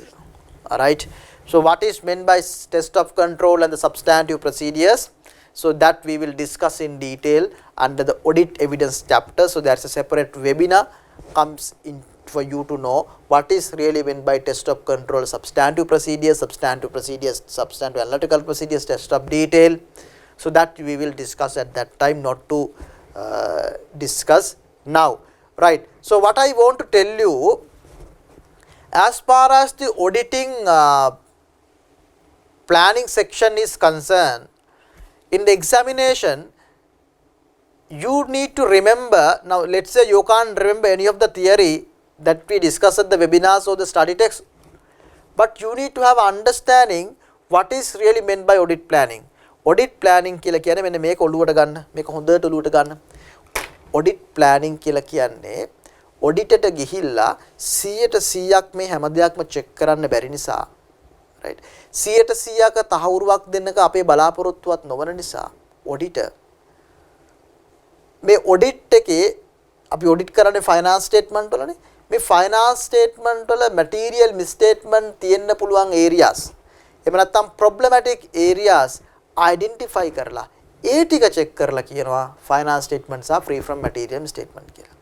Alright. So what is meant by test of control and the substantive procedures? So that we will discuss in detail under the audit evidence chapter. So there is a separate webinar comes in for you to know what is really meant by test of control, substantive procedures, substantive analytical procedures, test of detail. So that we will discuss at that time, not to discuss now. Right. So what I want to tell you, as far as the auditing planning section is concerned, in the examination you need to remember. Now let's say you can't remember any of the theory that we discussed at the webinars or the study text, but you need to have understanding what is really meant by audit planning. Audit planning කියලා කියන්නේ මෙන්න මේක ඔළුවට ගන්න, මේක හොඳට ඔළුවට ගන්න. Audit planning කියලා කියන්නේ ඔඩිටට ගිහිල්ලා 100% මේ හැම දෙයක්ම චෙක් කරන්න බැරි නිසා, right? 100%ක තහවුරුවක් දෙන්නක අපේ බලාපොරොත්තුවක් නොවන නිසා ඔඩිටර් මේ ඔඩිට් එකේ අපි ඔඩිට් කරන්නේ ෆයිනාන්ස් ස්ටේට්මන්ට් වලනේ. මේ ෆයිනාන්ස් ස්ටේට්මන්ට් වල මැටීරියල් මිස්ටේට්මන්ට් තියෙන්න පුළුවන් ඒරියාස්, එහෙම නැත්නම් ප්‍රොබ්ලමැටික් ඒරියාස් identify කරලා ඒ ටික චෙක් කරලා කියනවා finance statements are free from material statement කියලා.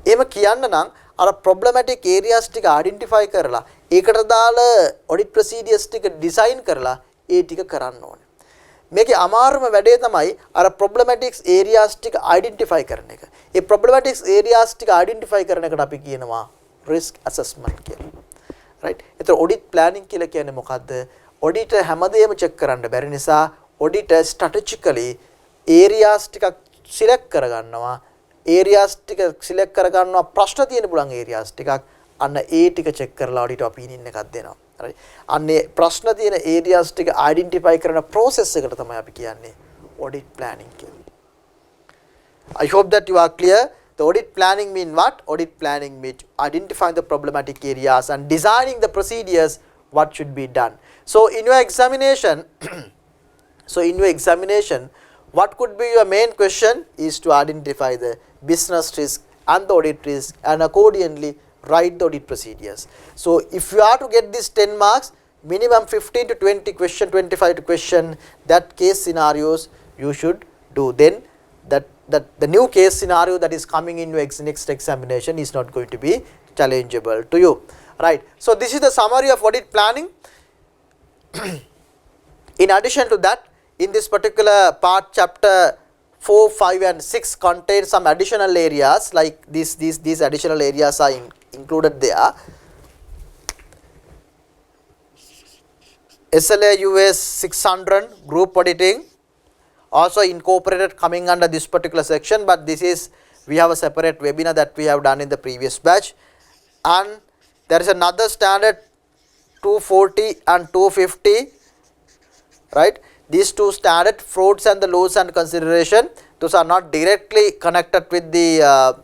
එහෙම කියන්න නම් අර problematic areas ටික identify කරලා ඒකට දාලා audit procedures ටික design කරලා ඒ ටික කරන්න ඕනේ. මේකේ අමාරුම වැඩේ තමයි අර problematic areas ටික identify කරන එක. ඒ problematic areas ටික identify කරන එකට අපි කියනවා risk assessment කියලා. right? ඒතර audit planning කියලා කියන්නේ මොකද්ද? auditor හැමදේම check කරන්න බැරි නිසා auditor strategically areas ටිකක් select කරගන්නවා. areas ටික select කරගන්නවා ප්‍රශ්න තියෙන පුළුවන් areas ටිකක් අන්න ඒ ටික check කරලා auditor opinion එකක් දෙනවා. right? අන්නේ ප්‍රශ්න තියෙන areas ටික identify කරන process එකට තමයි අපි කියන්නේ audit planning කියලා. I hope that you are clear. The audit planning mean what? Audit planning means identifying the problematic areas and designing the procedures what should be done. So in your examination what could be your main question is to identify the business risk and the audit risk and accordingly write the audit procedures. So if you are to get this 10 marks, minimum 15 to 20 question, 25 to question, that case scenarios you should do. Then that the new case scenario that is coming in your next examination is not going to be challengeable to you. Right. So this is the summary of audit planning. In addition to that, in this particular part, chapter 4, 5 and 6 contain some additional areas, like these additional areas are included there. SLA US 600 group auditing, also incorporated coming under this particular section, but this is, we have a separate webinar that we have done in the previous batch. And there is another standard 240 and 250, right? These two standard, fruits and the loss and consideration, those are not directly connected with the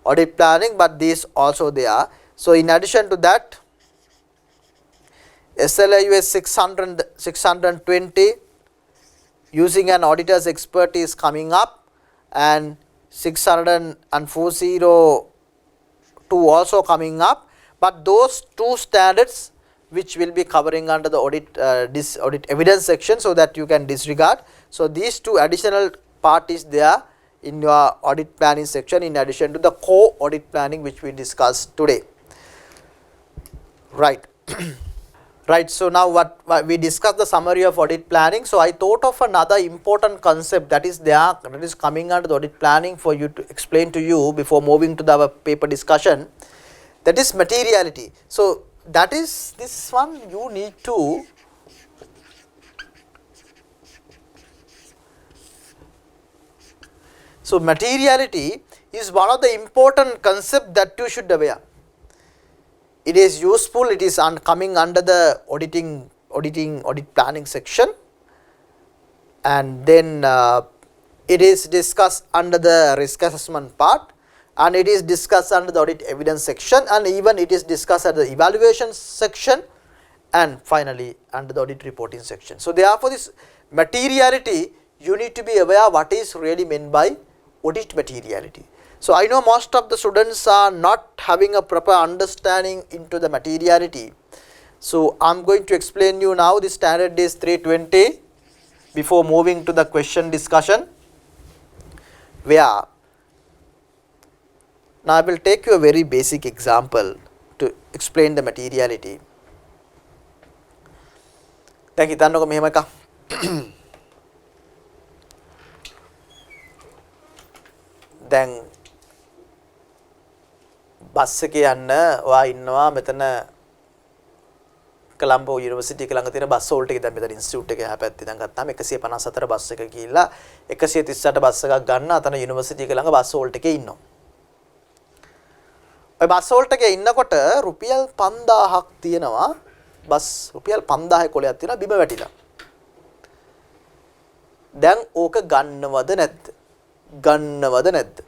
audit planning, but these also they are. So in addition to that, SLAUS 620 using an auditor's expertise coming up, and 60402 also coming up, but those two standards which will be covering under the audit audit evidence section, so that you can disregard. So these two additional part is there in your audit planning section, in addition to the core audit planning which we discussed today. Right. Right, so now what we discussed the summary of audit planning. So I thought of another important concept that is there, that is coming under the audit planning for you to explain to you before moving to our paper discussion, that is materiality. So that is this one you need to so materiality is one of the important concepts that you should aware. It is useful, it is coming under the audit planning section, and then it is discussed under the risk assessment part, and it is discussed under the audit evidence section, and even it is discussed at the evaluation section, and finally under the audit reporting section. So therefore this materiality, you need to be aware what is really meant by audit materiality. So I know most of the students are not having a proper understanding into the materiality. So I am going to explain you now the standard is 320 before moving to the question discussion, where now I will take you a very basic example to explain the materiality. Thank you. Then bus එකේ යන්න ඔයා ඉන්නවා මෙතන Colombo university එක ළඟ තියෙන bus halt එකේ. දැන් මෙතන ඉන්ස්ටිටියුට් එක එහා පැත්තේ දැන් ගත්තාම 154 බස් එක ගිහිල්ලා 138 බස් එකක් ගන්න අතන යුනිවර්සිටි එක ළඟ බස් හෝල්ට් එකේ ඉන්නවා. ඔය බස් හෝල්ට් එකේ ඉන්නකොට රුපියල් 5000ක් තියෙනවා. බස් රුපියල් 5000 කොලයක් තියෙනවා බිම වැටිලා. දැන් ඕක ගන්නවද නැද්ද? ගන්නවද නැද්ද?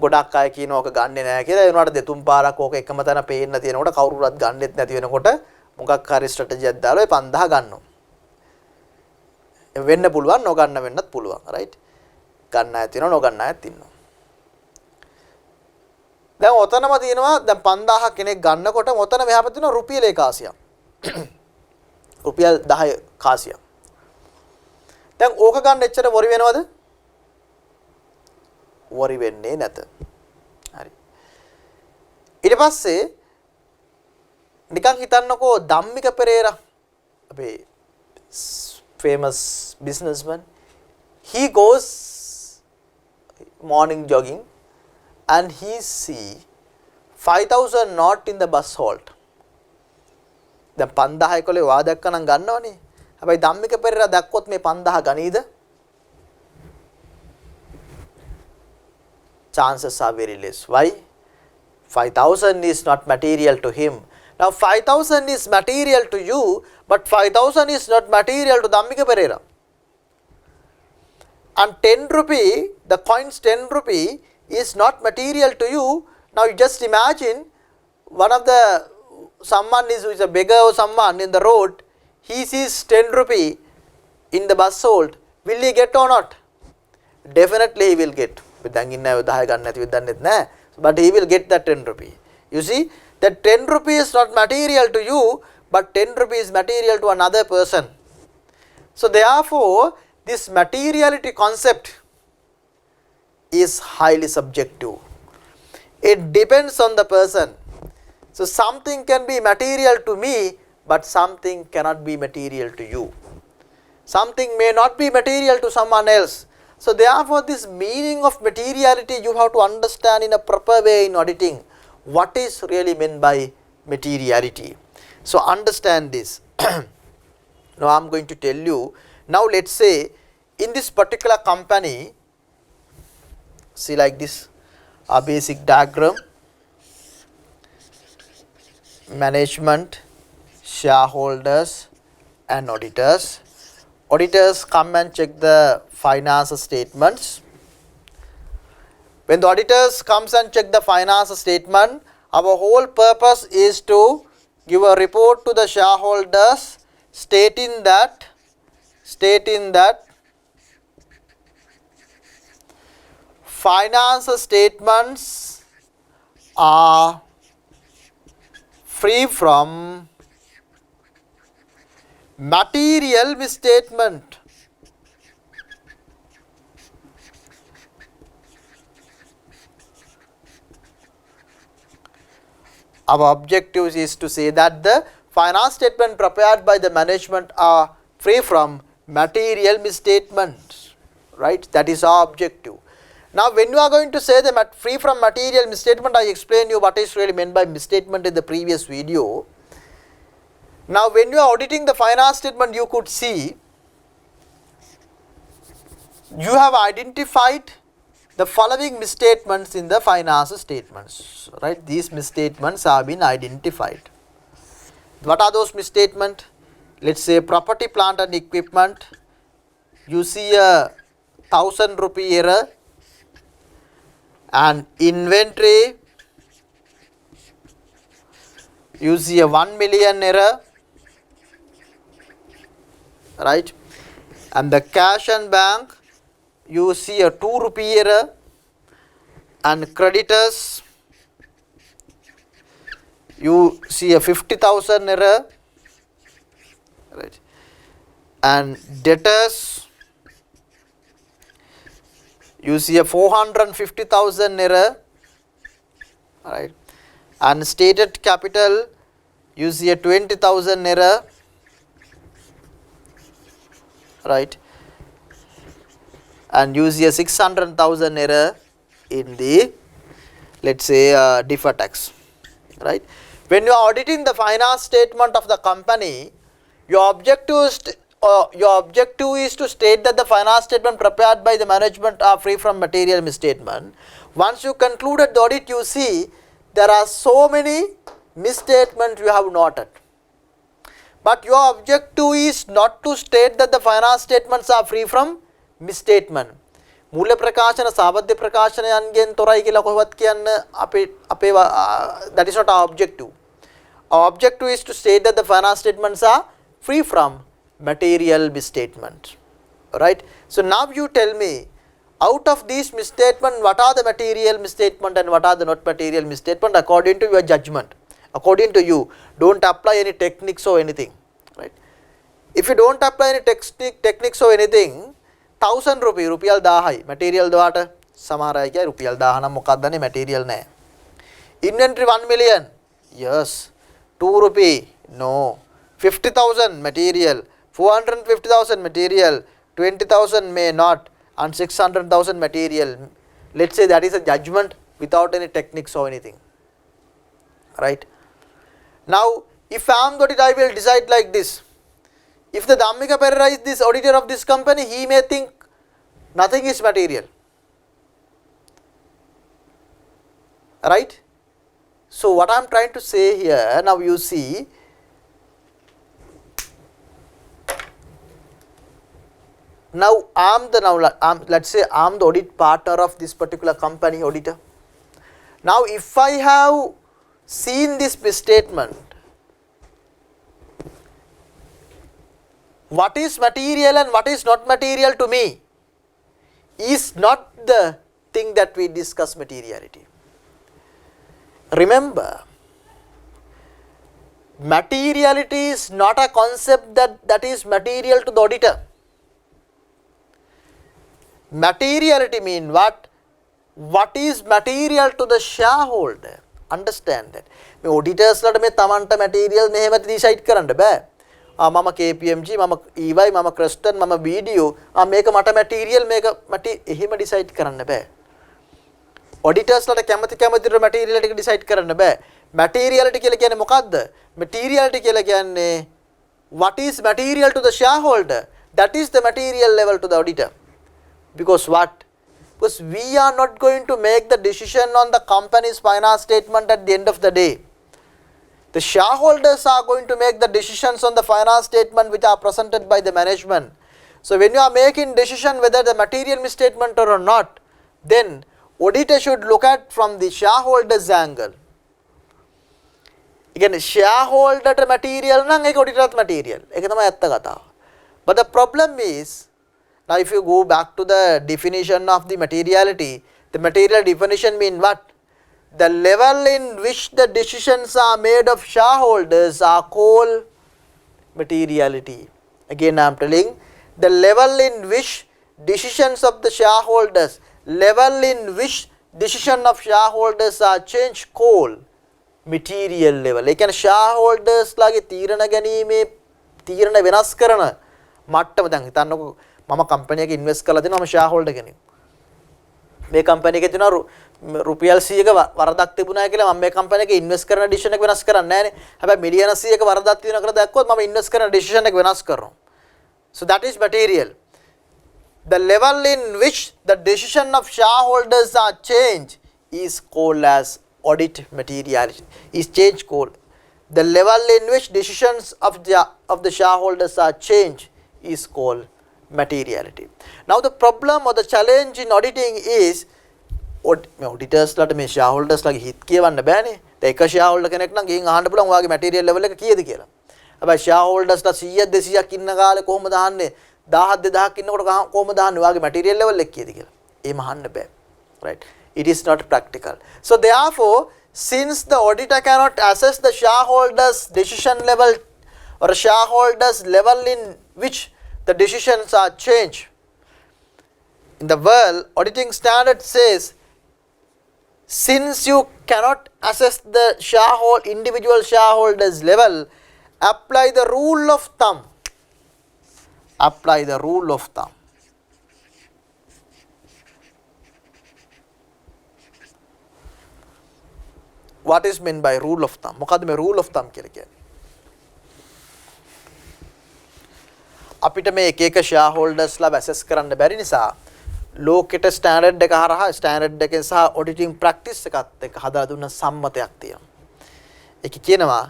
ගොඩක් අය කියනවා ඕක ගන්නෙ නැහැ කියලා. ඒ වුණාට දෙතුන් පාරක් ඕක එකම තැන පේන්න තියෙනකොට කවුරුවත් ගන්නෙත් නැති වෙනකොට මොකක් හරි ස්ට්‍රැටජියක් දාලා ඔය 5000 ගන්නවා. වෙන්න පුළුවන්, නොගන්න වෙන්නත් පුළුවන්, රයිට්? ගන්න අය තියෙනවා, නොගන්න අයත් ඉන්නවා. දැන් ඔතනම තියෙනවා දැන් 5000 කෙනෙක් ගන්නකොට ඔතන මෙහා පැත්තේ තියෙනවා රුපියල් 100ක්. රුපියල් 10 කාසියක්. දැන් ඕක ගන්න එච්චර වොරි වෙනවද? වොරි වෙන්නේ නැත. හරි. ඊට පස්සේ නිකන් හිතන්නකෝ ධම්මික පෙරේරා, අපේ famous businessman, he goes morning jogging and he see 5000 not in the bus halt. දැන් 5000 කොලේ වා දැක්කනම් ගන්නවනේ. හැබැයි ධම්මික පෙරේරා දැක්කොත් මේ 5000 ගනීද? Chances are very less. Why? 5000 is not material to him. Now 5000 is material to you, but 5000 is not material to Dhammika Perera. And 10 rupee, the coins 10 rupee is not material to you. Now you just imagine someone who is a beggar or someone in the road, he sees 10 rupee in the bus hold. Will he get or not? Definitely he will get. But he will get that 10 rupee. You see, that 10 rupee is not material to you, but 10 rupee is material to another person. So therefore, this materiality concept is highly subjective. It depends on the person. So something can be material to me, but something cannot be material to you. Something may not be material to someone else. So therefore, this meaning of materiality you have to understand in a proper way in auditing. What is really meant by materiality? So understand this. Now I am going to tell you Now let's say in this particular company, see like this, a basic diagram, management, shareholders and auditors. Auditors come and check the finance statements. When the auditors comes and check the finance statement, our whole purpose is to give a report to the shareholders stating that finance statements are free from material misstatement. Our objective is to say that the finance statement prepared by the management are free from material misstatements, right? That is our objective. Now, when you are going to say the free from material misstatement, I explained you what is really meant by misstatement in the previous video. Now, when you are auditing the finance statement, you could see you have identified the following misstatements in the finance statements, right? These misstatements have been identified. What are those misstatements? Let's say property, plant and equipment, you see a 1,000 rupee error, and inventory, you see a 1 million error, right? And the cash and bank, you see a 2 rupee error, and creditors, you see a 50,000 error, right? And debtors, you see a 450,000 error, right? And stated capital, you see a 20,000 error, right? And you see a 600,000 error in the, let's say, deferred tax, right? When you are auditing the finance statement of the company, your objective is to state that the finance statement prepared by the management are free from material misstatement. Once you concluded the audit, you see there are so many misstatements you have noted. But your objective is not to state that the finance statements are free from misstatement. मूल्य प्रकाशन सावध्य प्रकाशन යන්ගෙන් තොරයි කියලා කොහොමවත් කියන්න අපේ that is not our objective. Our objective is to state that the finance statements are free from material misstatement, right? So now you tell me, out of these misstatement, what are the material misstatement and what are the not material misstatement according to your judgment, according to you. Don't apply any techniques or anything, right? If you don't apply any techniques or anything, 1,000 rupee Rupyal 1000 material දවාට සමහර අය කියයි රුපියල් 1000 නම් මොකක්ද දන්නේ material නැහැ. Inventory 1 million, yes. 2 rupee, no. 50,000 material, 450,000 material, 20,000 may not, and 600,000 material. Let's say that is a judgment without any techniques or anything, right? Now, if I am the auditor, I will decide like this. If the Dhammika Perera is this auditor of this company, he may think nothing is material, right? So what I am trying to say here, now you see, now let's say I am the audit partner of this particular company, auditor. Now if I have seen this misstatement, what is material and what is not material to me is not the thing that we discuss materiality. Remember, materiality is not a concept that is material to the auditor. Materiality means what? What is material to the shareholder? Understand that. මේ auditors ලට මේ තමන්ට material මෙහෙම decide කරන්න බෑ. මම KPMG, මම EY, මම Creston, මම BDO, මේක මට material, මේක එහෙම decide කරන්න බෑ. Auditors ලට කැමති materiality එක decide කරන්න බෑ. Materiality කියලා කියන්නේ මොකක්ද? Materiality කියලා කියන්නේ what is material to the shareholder, That is the material level to the auditor. Because what? Because we are not going to make the decision on the company's finance statement at the end of the day. The shareholders are going to make the decisions on the finance statement which are presented by the management. So when you are making decision whether the material misstatement or not, then auditor should look at from the shareholders angle. Again, shareholder material නම් ඒක auditor material. ඒක තමයි ඇත්ත කතාව. But the problem is, now if you go back to the definition of the materiality, the material definition mean what? The level in which the decisions are made of shareholders are called materiality. Again I am telling, the level in which decisions of the shareholders, level in which decision of shareholders are changed called material level. ඒ කියන්නේ shareholders ලාගේ තීරණ ගැනීමේ තීරණ වෙනස් කරන මට්ටම දැන් හිතන්නකො මම company එකක ඉන්වෙස්ට් කරලා දෙනවා මම shareholder කෙනෙක්. මේ කම්පැනි එකේ තියෙනවා රුපියල් 100ක වරදක් තිබුණා කියලා මම මේ කම්පැනි එකේ ඉන්වෙස්ට් කරන ඩිසිෂන් එක වෙනස් කරන්නේ නැහැ නේ. හැබැයි මිලියන 100ක වරදක් තියෙනවා කියලා දැක්කොත් මම ඉන්වෙස්ට් කරන ඩිසිෂන් එක වෙනස් කරනවා. So that is material. The level in which the decision of shareholders are changed is called as audit materiality. Is change called. The level in which decisions of the shareholders are changed is called materiality. Now the problem or the challenge in auditing is auditors ලාට මේ shareholders ලාගේ හිත කියවන්න බෑනේ. දැන් එක shareholder කෙනෙක් නම් ගිහින් අහන්න පුළුවන් ඔයාගේ material level එක කීයද කියලා. හැබැයි shareholders ලා 100ක් 200ක් ඉන්න කාලේ කොහොමද අහන්නේ 1000ක් 2000ක් ඉන්නකොට කොහොමද අහන්නේ ඔයාගේ material level එක කීයද කියලා. එහෙම අහන්න බෑ. Right? It is not practical. So therefore, since the auditor cannot assess the shareholders decision level or shareholders level in which the decisions are changed, in the world auditing standard says, since you cannot assess the individual shareholders level, apply the rule of thumb. Apply the rule of thumb. What is meant by rule of thumb? මොකද්ද මේ rule of thumb කියලා කියන්නේ? අපිට මේ එක එක shareholders ලා assess කරන්න බැරි නිසා ලෝකෙට ස්ටෑන්ඩඩ් එක හරහා ස්ටෑන්ඩඩ් එකෙන් සහ ඔඩිටින් ප්‍රැක්ටිස් එකත් එක්ක හදලා දුන්න සම්මතයක් තියෙනවා. ඒක කියනවා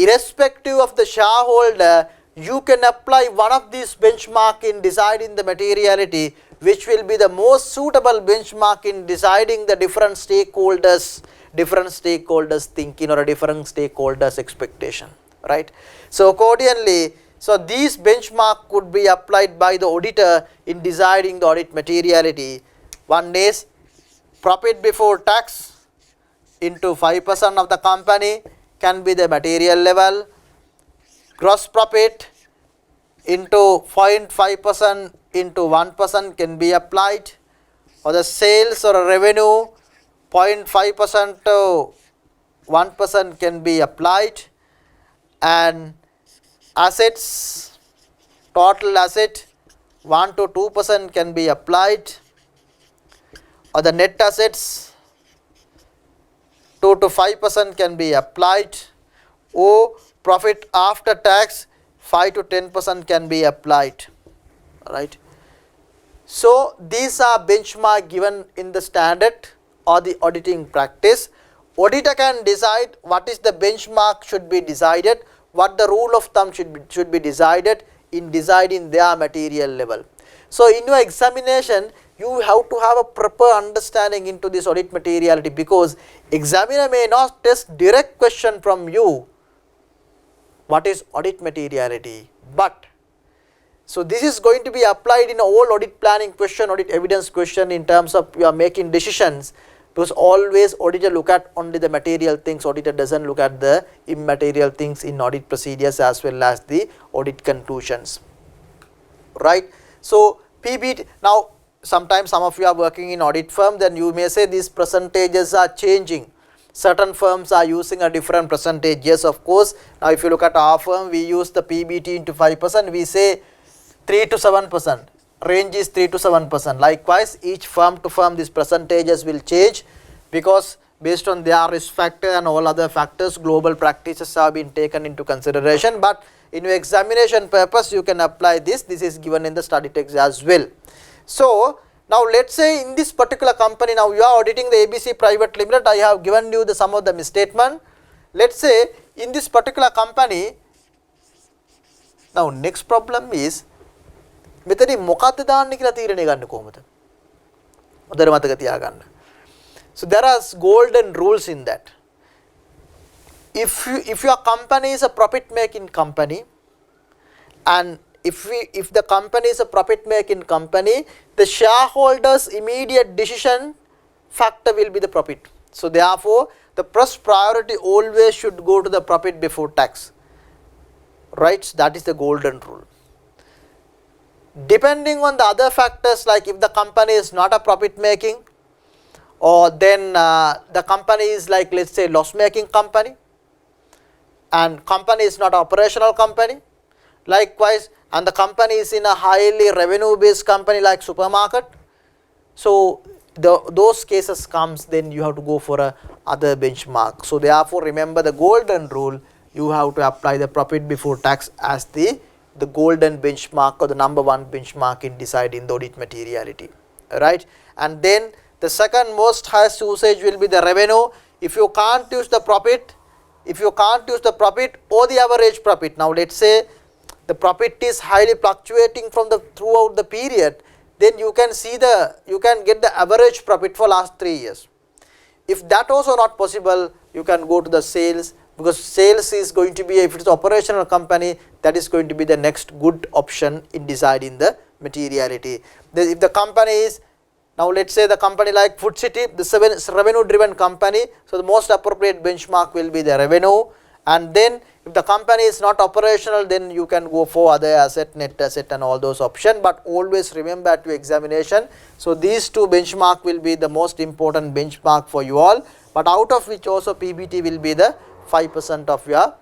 irrespective of the shareholder, you can apply one of these benchmark in deciding the materiality, which will be the most suitable benchmark in deciding the different stakeholders thinking or a different stakeholders expectation, right? So accordingly, so these benchmark could be applied by the auditor in deciding the audit materiality. One is profit before tax into 5% of the company can be the material level. Gross profit into 0.5% into 1% can be applied, or the sales or revenue 0.5% to 1% can be applied, and assets, total asset 1 to 2% can be applied, or the net assets 2 to 5% can be applied, or profit after tax 5 to 10% can be applied, right? So these are benchmark given in the standard or the auditing practice. Auditor can decide what is the benchmark should be decided, what the rule of thumb should be decided in deciding their material level. So in your examination, you have to have a proper understanding into this audit materiality, because examiner may not test direct question from you what is audit materiality, but so this is going to be applied in all audit planning question, audit evidence question in terms of you are making decisions, because always auditor look at only the material things, auditor doesn't look at the immaterial things in audit procedures as well as the audit conclusions, right? So PBT, now sometimes some of you are working in audit firm, then you may say these percentages are changing. Certain firms are using a different percentage. Yes, of course. Now if you look at our firm, we use the PBT into 5%, we say 3 to 7%. Range is 3 to 7%. Likewise, each firm to firm these percentages will change, because based on their risk factor and all other factors, global practices have been taken into consideration. But in your examination purpose you can apply this. This is given in the study text as well. So now let's say in this particular company, now you are auditing the ABC Private Limited. I have given you the sum of the misstatement. Let's say in this particular company, now next problem is මෙතන මොකක්ද දාන්න කියලා තීරණය ගන්න කොහොමද? හොඳට මතක තියාගන්න. So there are golden rules in that. If your company is a profit making company, and if the company is a profit making company, the shareholders immediate decision factor will be the profit. So therefore the first priority always should go to the profit before tax, right? That is the golden rule. Depending on the other factors, like if the company is not a profit making, or then the company is like, let's say, loss making company, and company is not an operational company, likewise, and the company is in a highly revenue based company like supermarket, so those cases comes, then you have to go for a other benchmark. So therefore remember the golden rule, you have to apply the profit before tax as the golden benchmark or the number one benchmark in deciding the audit materiality, right? And then the second most highest usage will be the revenue. If you can't use the profit, or the average profit, now let's say the profit is highly fluctuating from throughout the period, then you can get the average profit for last 3 years. If that also not possible, you can go to the sales, because sales is going to be, if it's operational company, that is going to be the next good option in deciding the materiality. If the company is, now let's say the company like Food City, this is a revenue driven company, so the most appropriate benchmark will be the revenue. And then if the company is not operational, then you can go for other asset, net asset and all those options, but always remember at your examination. So these two benchmark will be the most important benchmark for you all, but out of which also PBT will be the 5% of your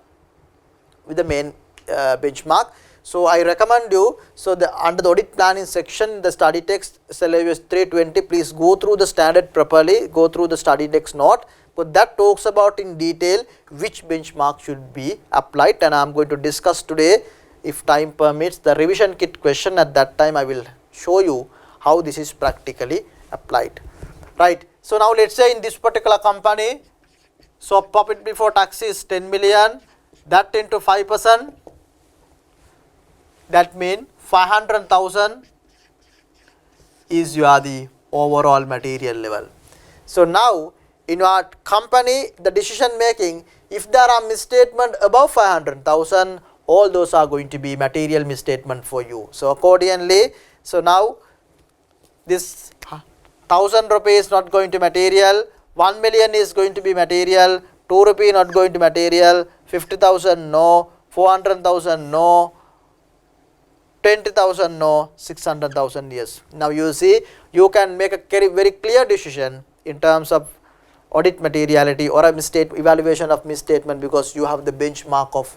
with the main benchmark. So I recommend you, so under the audit planning section, the study text syllabus 320, please go through the standard properly, go through the study text note, but that talks about in detail which benchmark should be applied, and I am going to discuss today, if time permits, the revision kit question. At that time I will show you how this is practically applied, right? So now let's say in this particular company, so profit before tax is 10 million, that into 5%, that means 500,000 is the overall material level. So now in your company, the decision making, if there are misstatement above 500,000, all those are going to be material misstatement for you. So accordingly, so now this 1,000 rupees not going to material, 1 million is going to be material, 2 rupee not going to material, 50,000 no, 400,000 no, 20,000 no, 600,000 yes. Now you see, you can make a very clear decision in terms of audit materiality or a evaluation of misstatement, because you have the benchmark of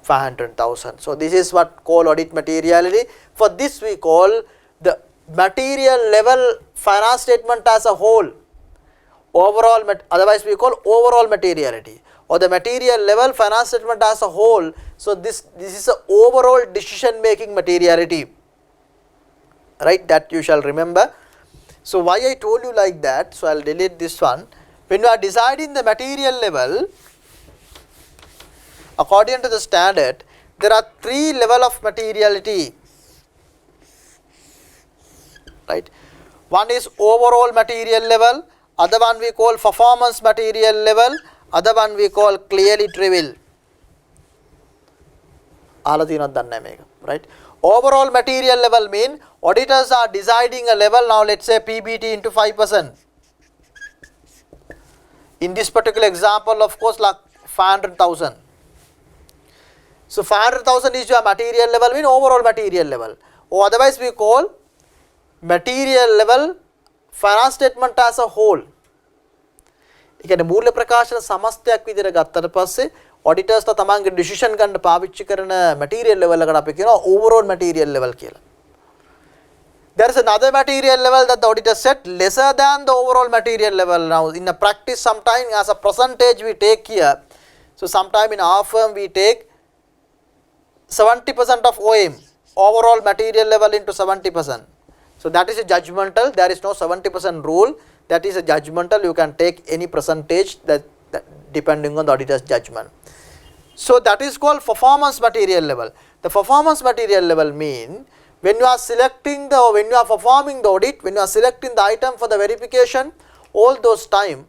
500,000. So this is what call audit materiality. For this we call the material level finance statement as a whole, overall, otherwise we call overall materiality, or the material level finance statement as a whole. So this is a overall decision making materiality, right? That you shall remember. So why I told you like that, so I will delete this one. When you are deciding the material level, according to the standard, there are 3 levels of materiality, right? One is overall material level, other one we call performance material level, other one we call clearly trivial. Right? Overall material level mean auditors are deciding a level, now let's say PBT into 5%. In this particular example, of course, like 500,000. So 500,000 is your material level, mean overall material level, or otherwise we call material level finance statement as a whole. ඒ කියන්නේ මූල්‍ය ප්‍රකාශන සමස්තයක් විදිහට ගත්තට පස්සේ ඔඩිටර්ස්ලා තමන්ගේ decision ගන්න පාවිච්චි කරන මැටීරියල් ලෙවල් එකට අපි කියනවා overall material level කියලා. There is another material level that the auditor set lesser than the overall material level. Now in a practice, sometime as a percentage we take here. So sometime in our firm we take 70% of OM, overall material level into 70%. So that is a judgmental, there is no 70% rule, that is a judgmental, you can take any percentage that depending on the auditor's judgment. So that is called performance material level. The performance material level mean when you are selecting the, when you are performing the audit, when you are selecting the item for the verification, all those time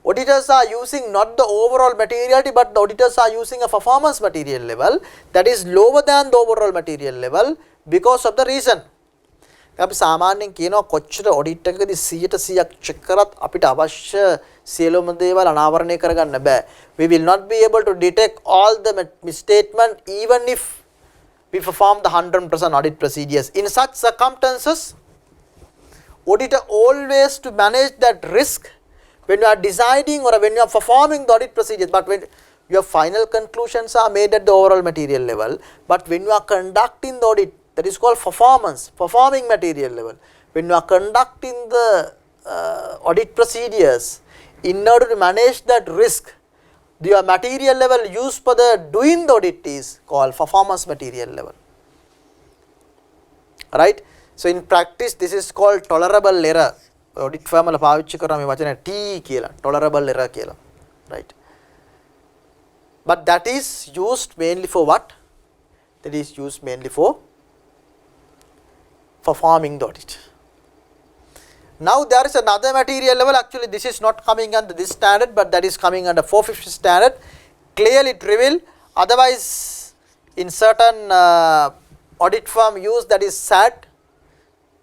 auditors are using not the overall materiality, but the auditors are using a performance material level that is lower than the overall material level because of the reason. අපි සාමාන්‍යයෙන් කියනවා කොච්චර audit එකකදී 100% check කරත් අපිට අවශ්‍ය සියලුම දේවල් අනාවරණය කරගන්න බෑ. We will not be able to detect all the misstatement even if we perform the 100% audit procedures. In such circumstances, auditor always to manage that risk when you are deciding or when you are performing the audit procedures, but when your final conclusions are made at the overall material level, but when you are conducting the audit, that is called performance, performing material level. When you are conducting the audit procedures, in order to manage that risk, your material level used for the doing the audit is called performance material level. Right? So in practice, this is called tolerable error. Audit firm වල පාවිච්චි කරන මේ වචනේ T කියලා, tolerable error කියලා. Right? But that is used mainly for what? That is used mainly for performing the audit. Now there is another material level, actually this is not coming under this standard, but that is coming under 450 standard, clearly trivial, otherwise in certain audit firm use that is SAT,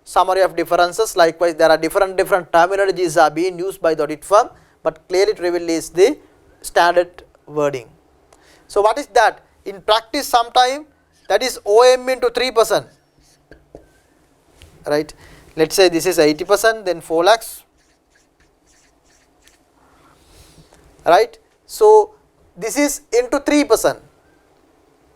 summary of differences. Likewise there are different terminologies are being used by the audit firm, but clearly trivial is the standard wording. So what is that? In practice sometime that is OM into 3%. Right, let us say this is 80%, then 4 lakhs, right. So this is into 3%,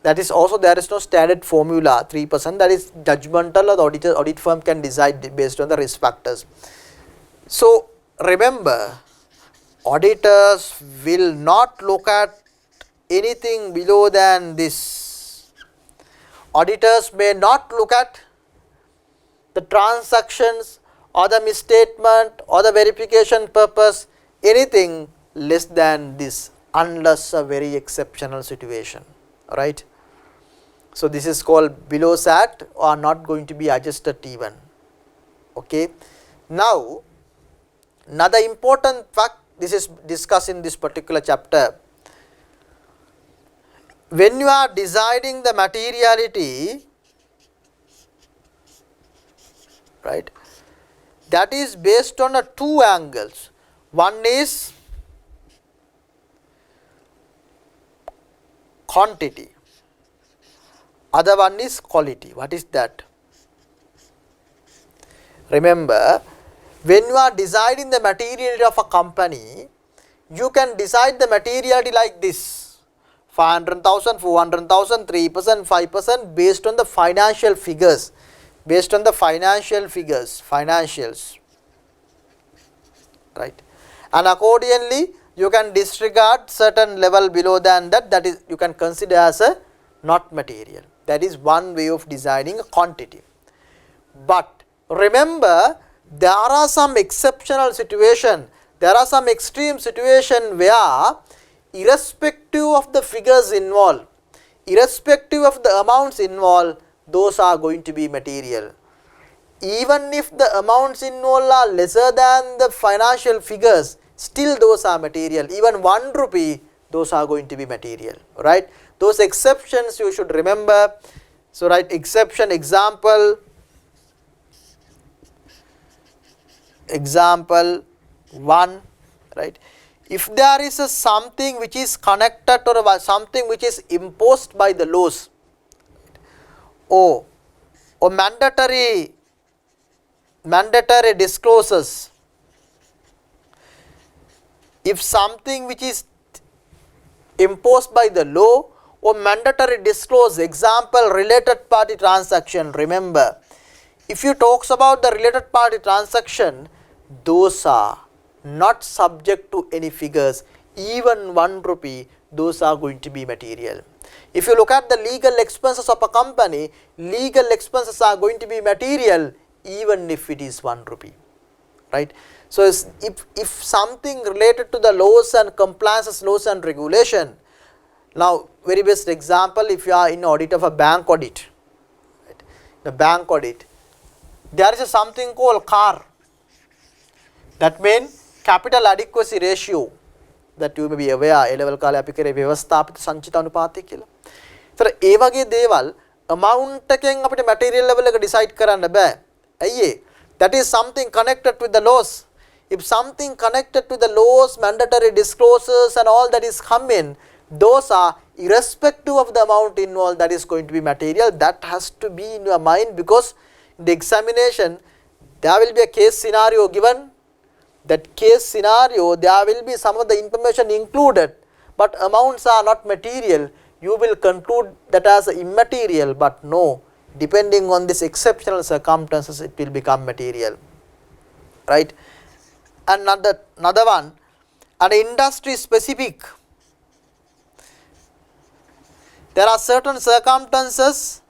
that is also there is no standard formula, 3%, that is judgmental, or the audit firm can decide based on the risk factors. So remember, auditors will not look at anything below than this. Auditors may not look at the transactions or the misstatement or the verification purpose, anything less than this unless a very exceptional situation, right. So this is called below SAT or not going to be adjusted even. Okay. Now another important fact, this is discussed in this particular chapter. When you are deciding the materiality, right, that is based on two angles. One is quantity, other one is quality. What is that? Remember, when you are deciding the materiality of a company, you can decide the materiality like this: 500,000, 400,000, 3%, 5% based on the financial figures. Based on the financial figures, financials, right, and accordingly you can disregard certain level below than that, that is you can consider as a not material. That is one way of designing a quantity. But remember, there are some exceptional situation, there are some extreme situation where irrespective of the figures involved, irrespective of the amounts involved, those are going to be material. Even if the amounts involved are lesser than the financial figures, still those are material. Even 1 rupee, those are going to be material, right. Those exceptions you should remember. So right, exception, example 1, right. If there is a something which is connected or something which is imposed by the laws, or mandatory disclosures, if something which is imposed by the law or mandatory disclose, example related party transaction. Remember, if you talks about the related party transaction, those are not subject to any figures, even 1 rupee, those are going to be material. If you look at the legal expenses of a company, legal expenses are going to be material even if it is 1 rupee, right? So if something related to the laws and compliances, laws and regulation, now very best example, if you are in audit of a bank audit, right? The bank audit, there is something called CAR, that means capital adequacy ratio, that you may be aware, A level කාලේ අපි කරේ ව්‍යවස්ථාපිත සංචිත අනුපාතය කියලා. ඒතර ඒ වගේ දේවල් amount එකෙන් අපිට material level එක decide කරන්න බෑ. ඇයි ඒ? That is something connected with the laws. If something connected to the laws, mandatory disclosures and all that is come in, those are irrespective of the amount involved, that is going to be material. That has to be in your mind, because in the examination there will be a case scenario given. That case scenario, there will be some of the information included, but amounts are not material. You will conclude that as immaterial, but no, depending on this exceptional circumstances, it will become material, right? Another one, an industry specific. There are certain circumstances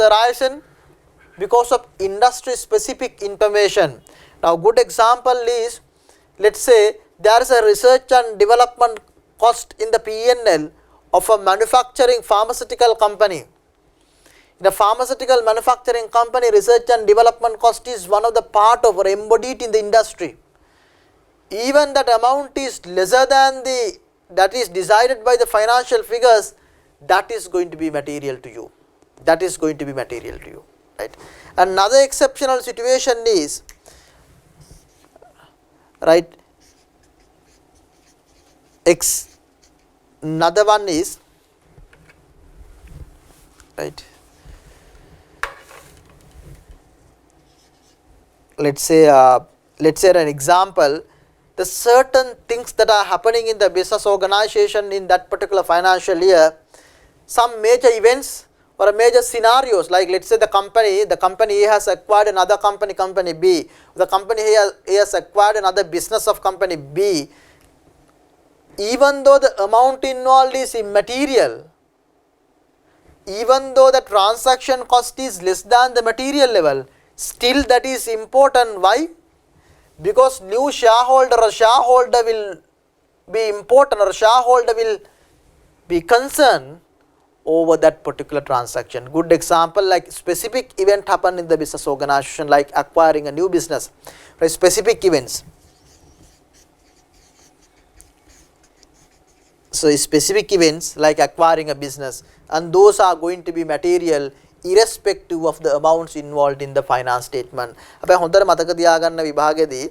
arising because of industry specific information. Now good example is, let's say there is a research and development cost in the P&L of a manufacturing pharmaceutical company. In a pharmaceutical manufacturing company, research and development cost is one of the part of or embodied in the industry. Even that amount is lesser than that is decided by the financial figures, that is going to be material to you. That is going to be material to you, right? Another exceptional situation is, right, another one is, right, let's say an example, the certain things that are happening in the business organization in that particular financial year, some major events or major scenarios, like let's say the company A has acquired another company B, the company A has acquired another business of company B. Even though the amount involved is immaterial, even though the transaction cost is less than the material level, still that is important. Why? Because new shareholder will be important, or shareholder will be concerned over that particular transaction. Good example, like specific event happened in the business organization, like acquiring a new business, right? Specific events. So specific events like acquiring a business, and those are going to be material irrespective of the amounts involved in the finance statement. හැබැයි හොඳට මතක තියාගන්න විභාගෙදී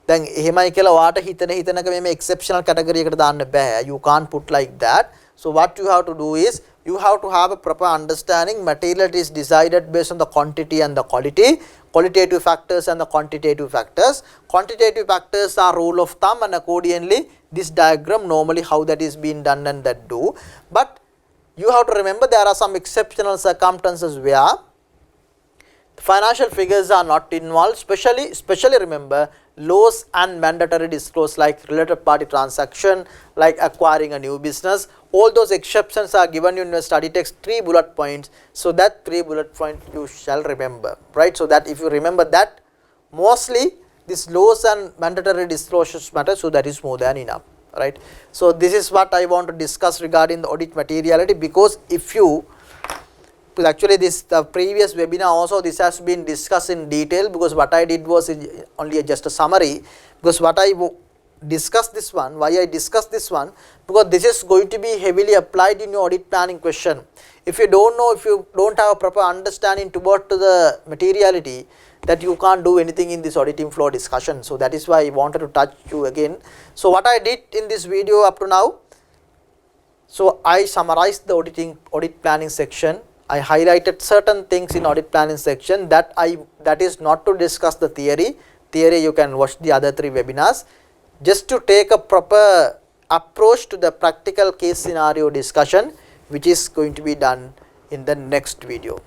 දැන් එහෙමයි කියලා ඔයාට හිතනක මේ exceptional category එකට දාන්න බෑ. You can't put like that. So what you have to do is, you have to have a proper understanding. Material is decided based on the quantity and the quality, qualitative factors and the quantitative factors. Quantitative factors are rule of thumb, and accordingly this diagram normally how that is being done and that do. But you have to remember there are some exceptional circumstances where financial figures are not involved. Especially remember laws and mandatory disclose, like related party transaction, like acquiring a new business. All those exceptions are given in your study text, 3 bullet points. So that 3 bullet points you shall remember, right? So that if you remember that, mostly this laws and mandatory disclosures matter. So that is more than enough, right? So this is what I want to discuss regarding the audit materiality, because if you actually the previous webinar also this has been discussed in detail, because what I did was only just a summary, because what I discussed this one, why I discussed this one, because this is going to be heavily applied in your audit planning question. If you don't know, if you don't have a proper understanding toward to the materiality, that you can't do anything in this auditing flow discussion. So that is why I wanted to touch you again. So what I did in this video up to now, so I summarized the audit planning section. I highlighted certain things in audit planning section that is not to discuss the theory. Theory you can watch the other 3 webinars. Just to take a proper approach to the practical case scenario discussion, which is going to be done in the next video.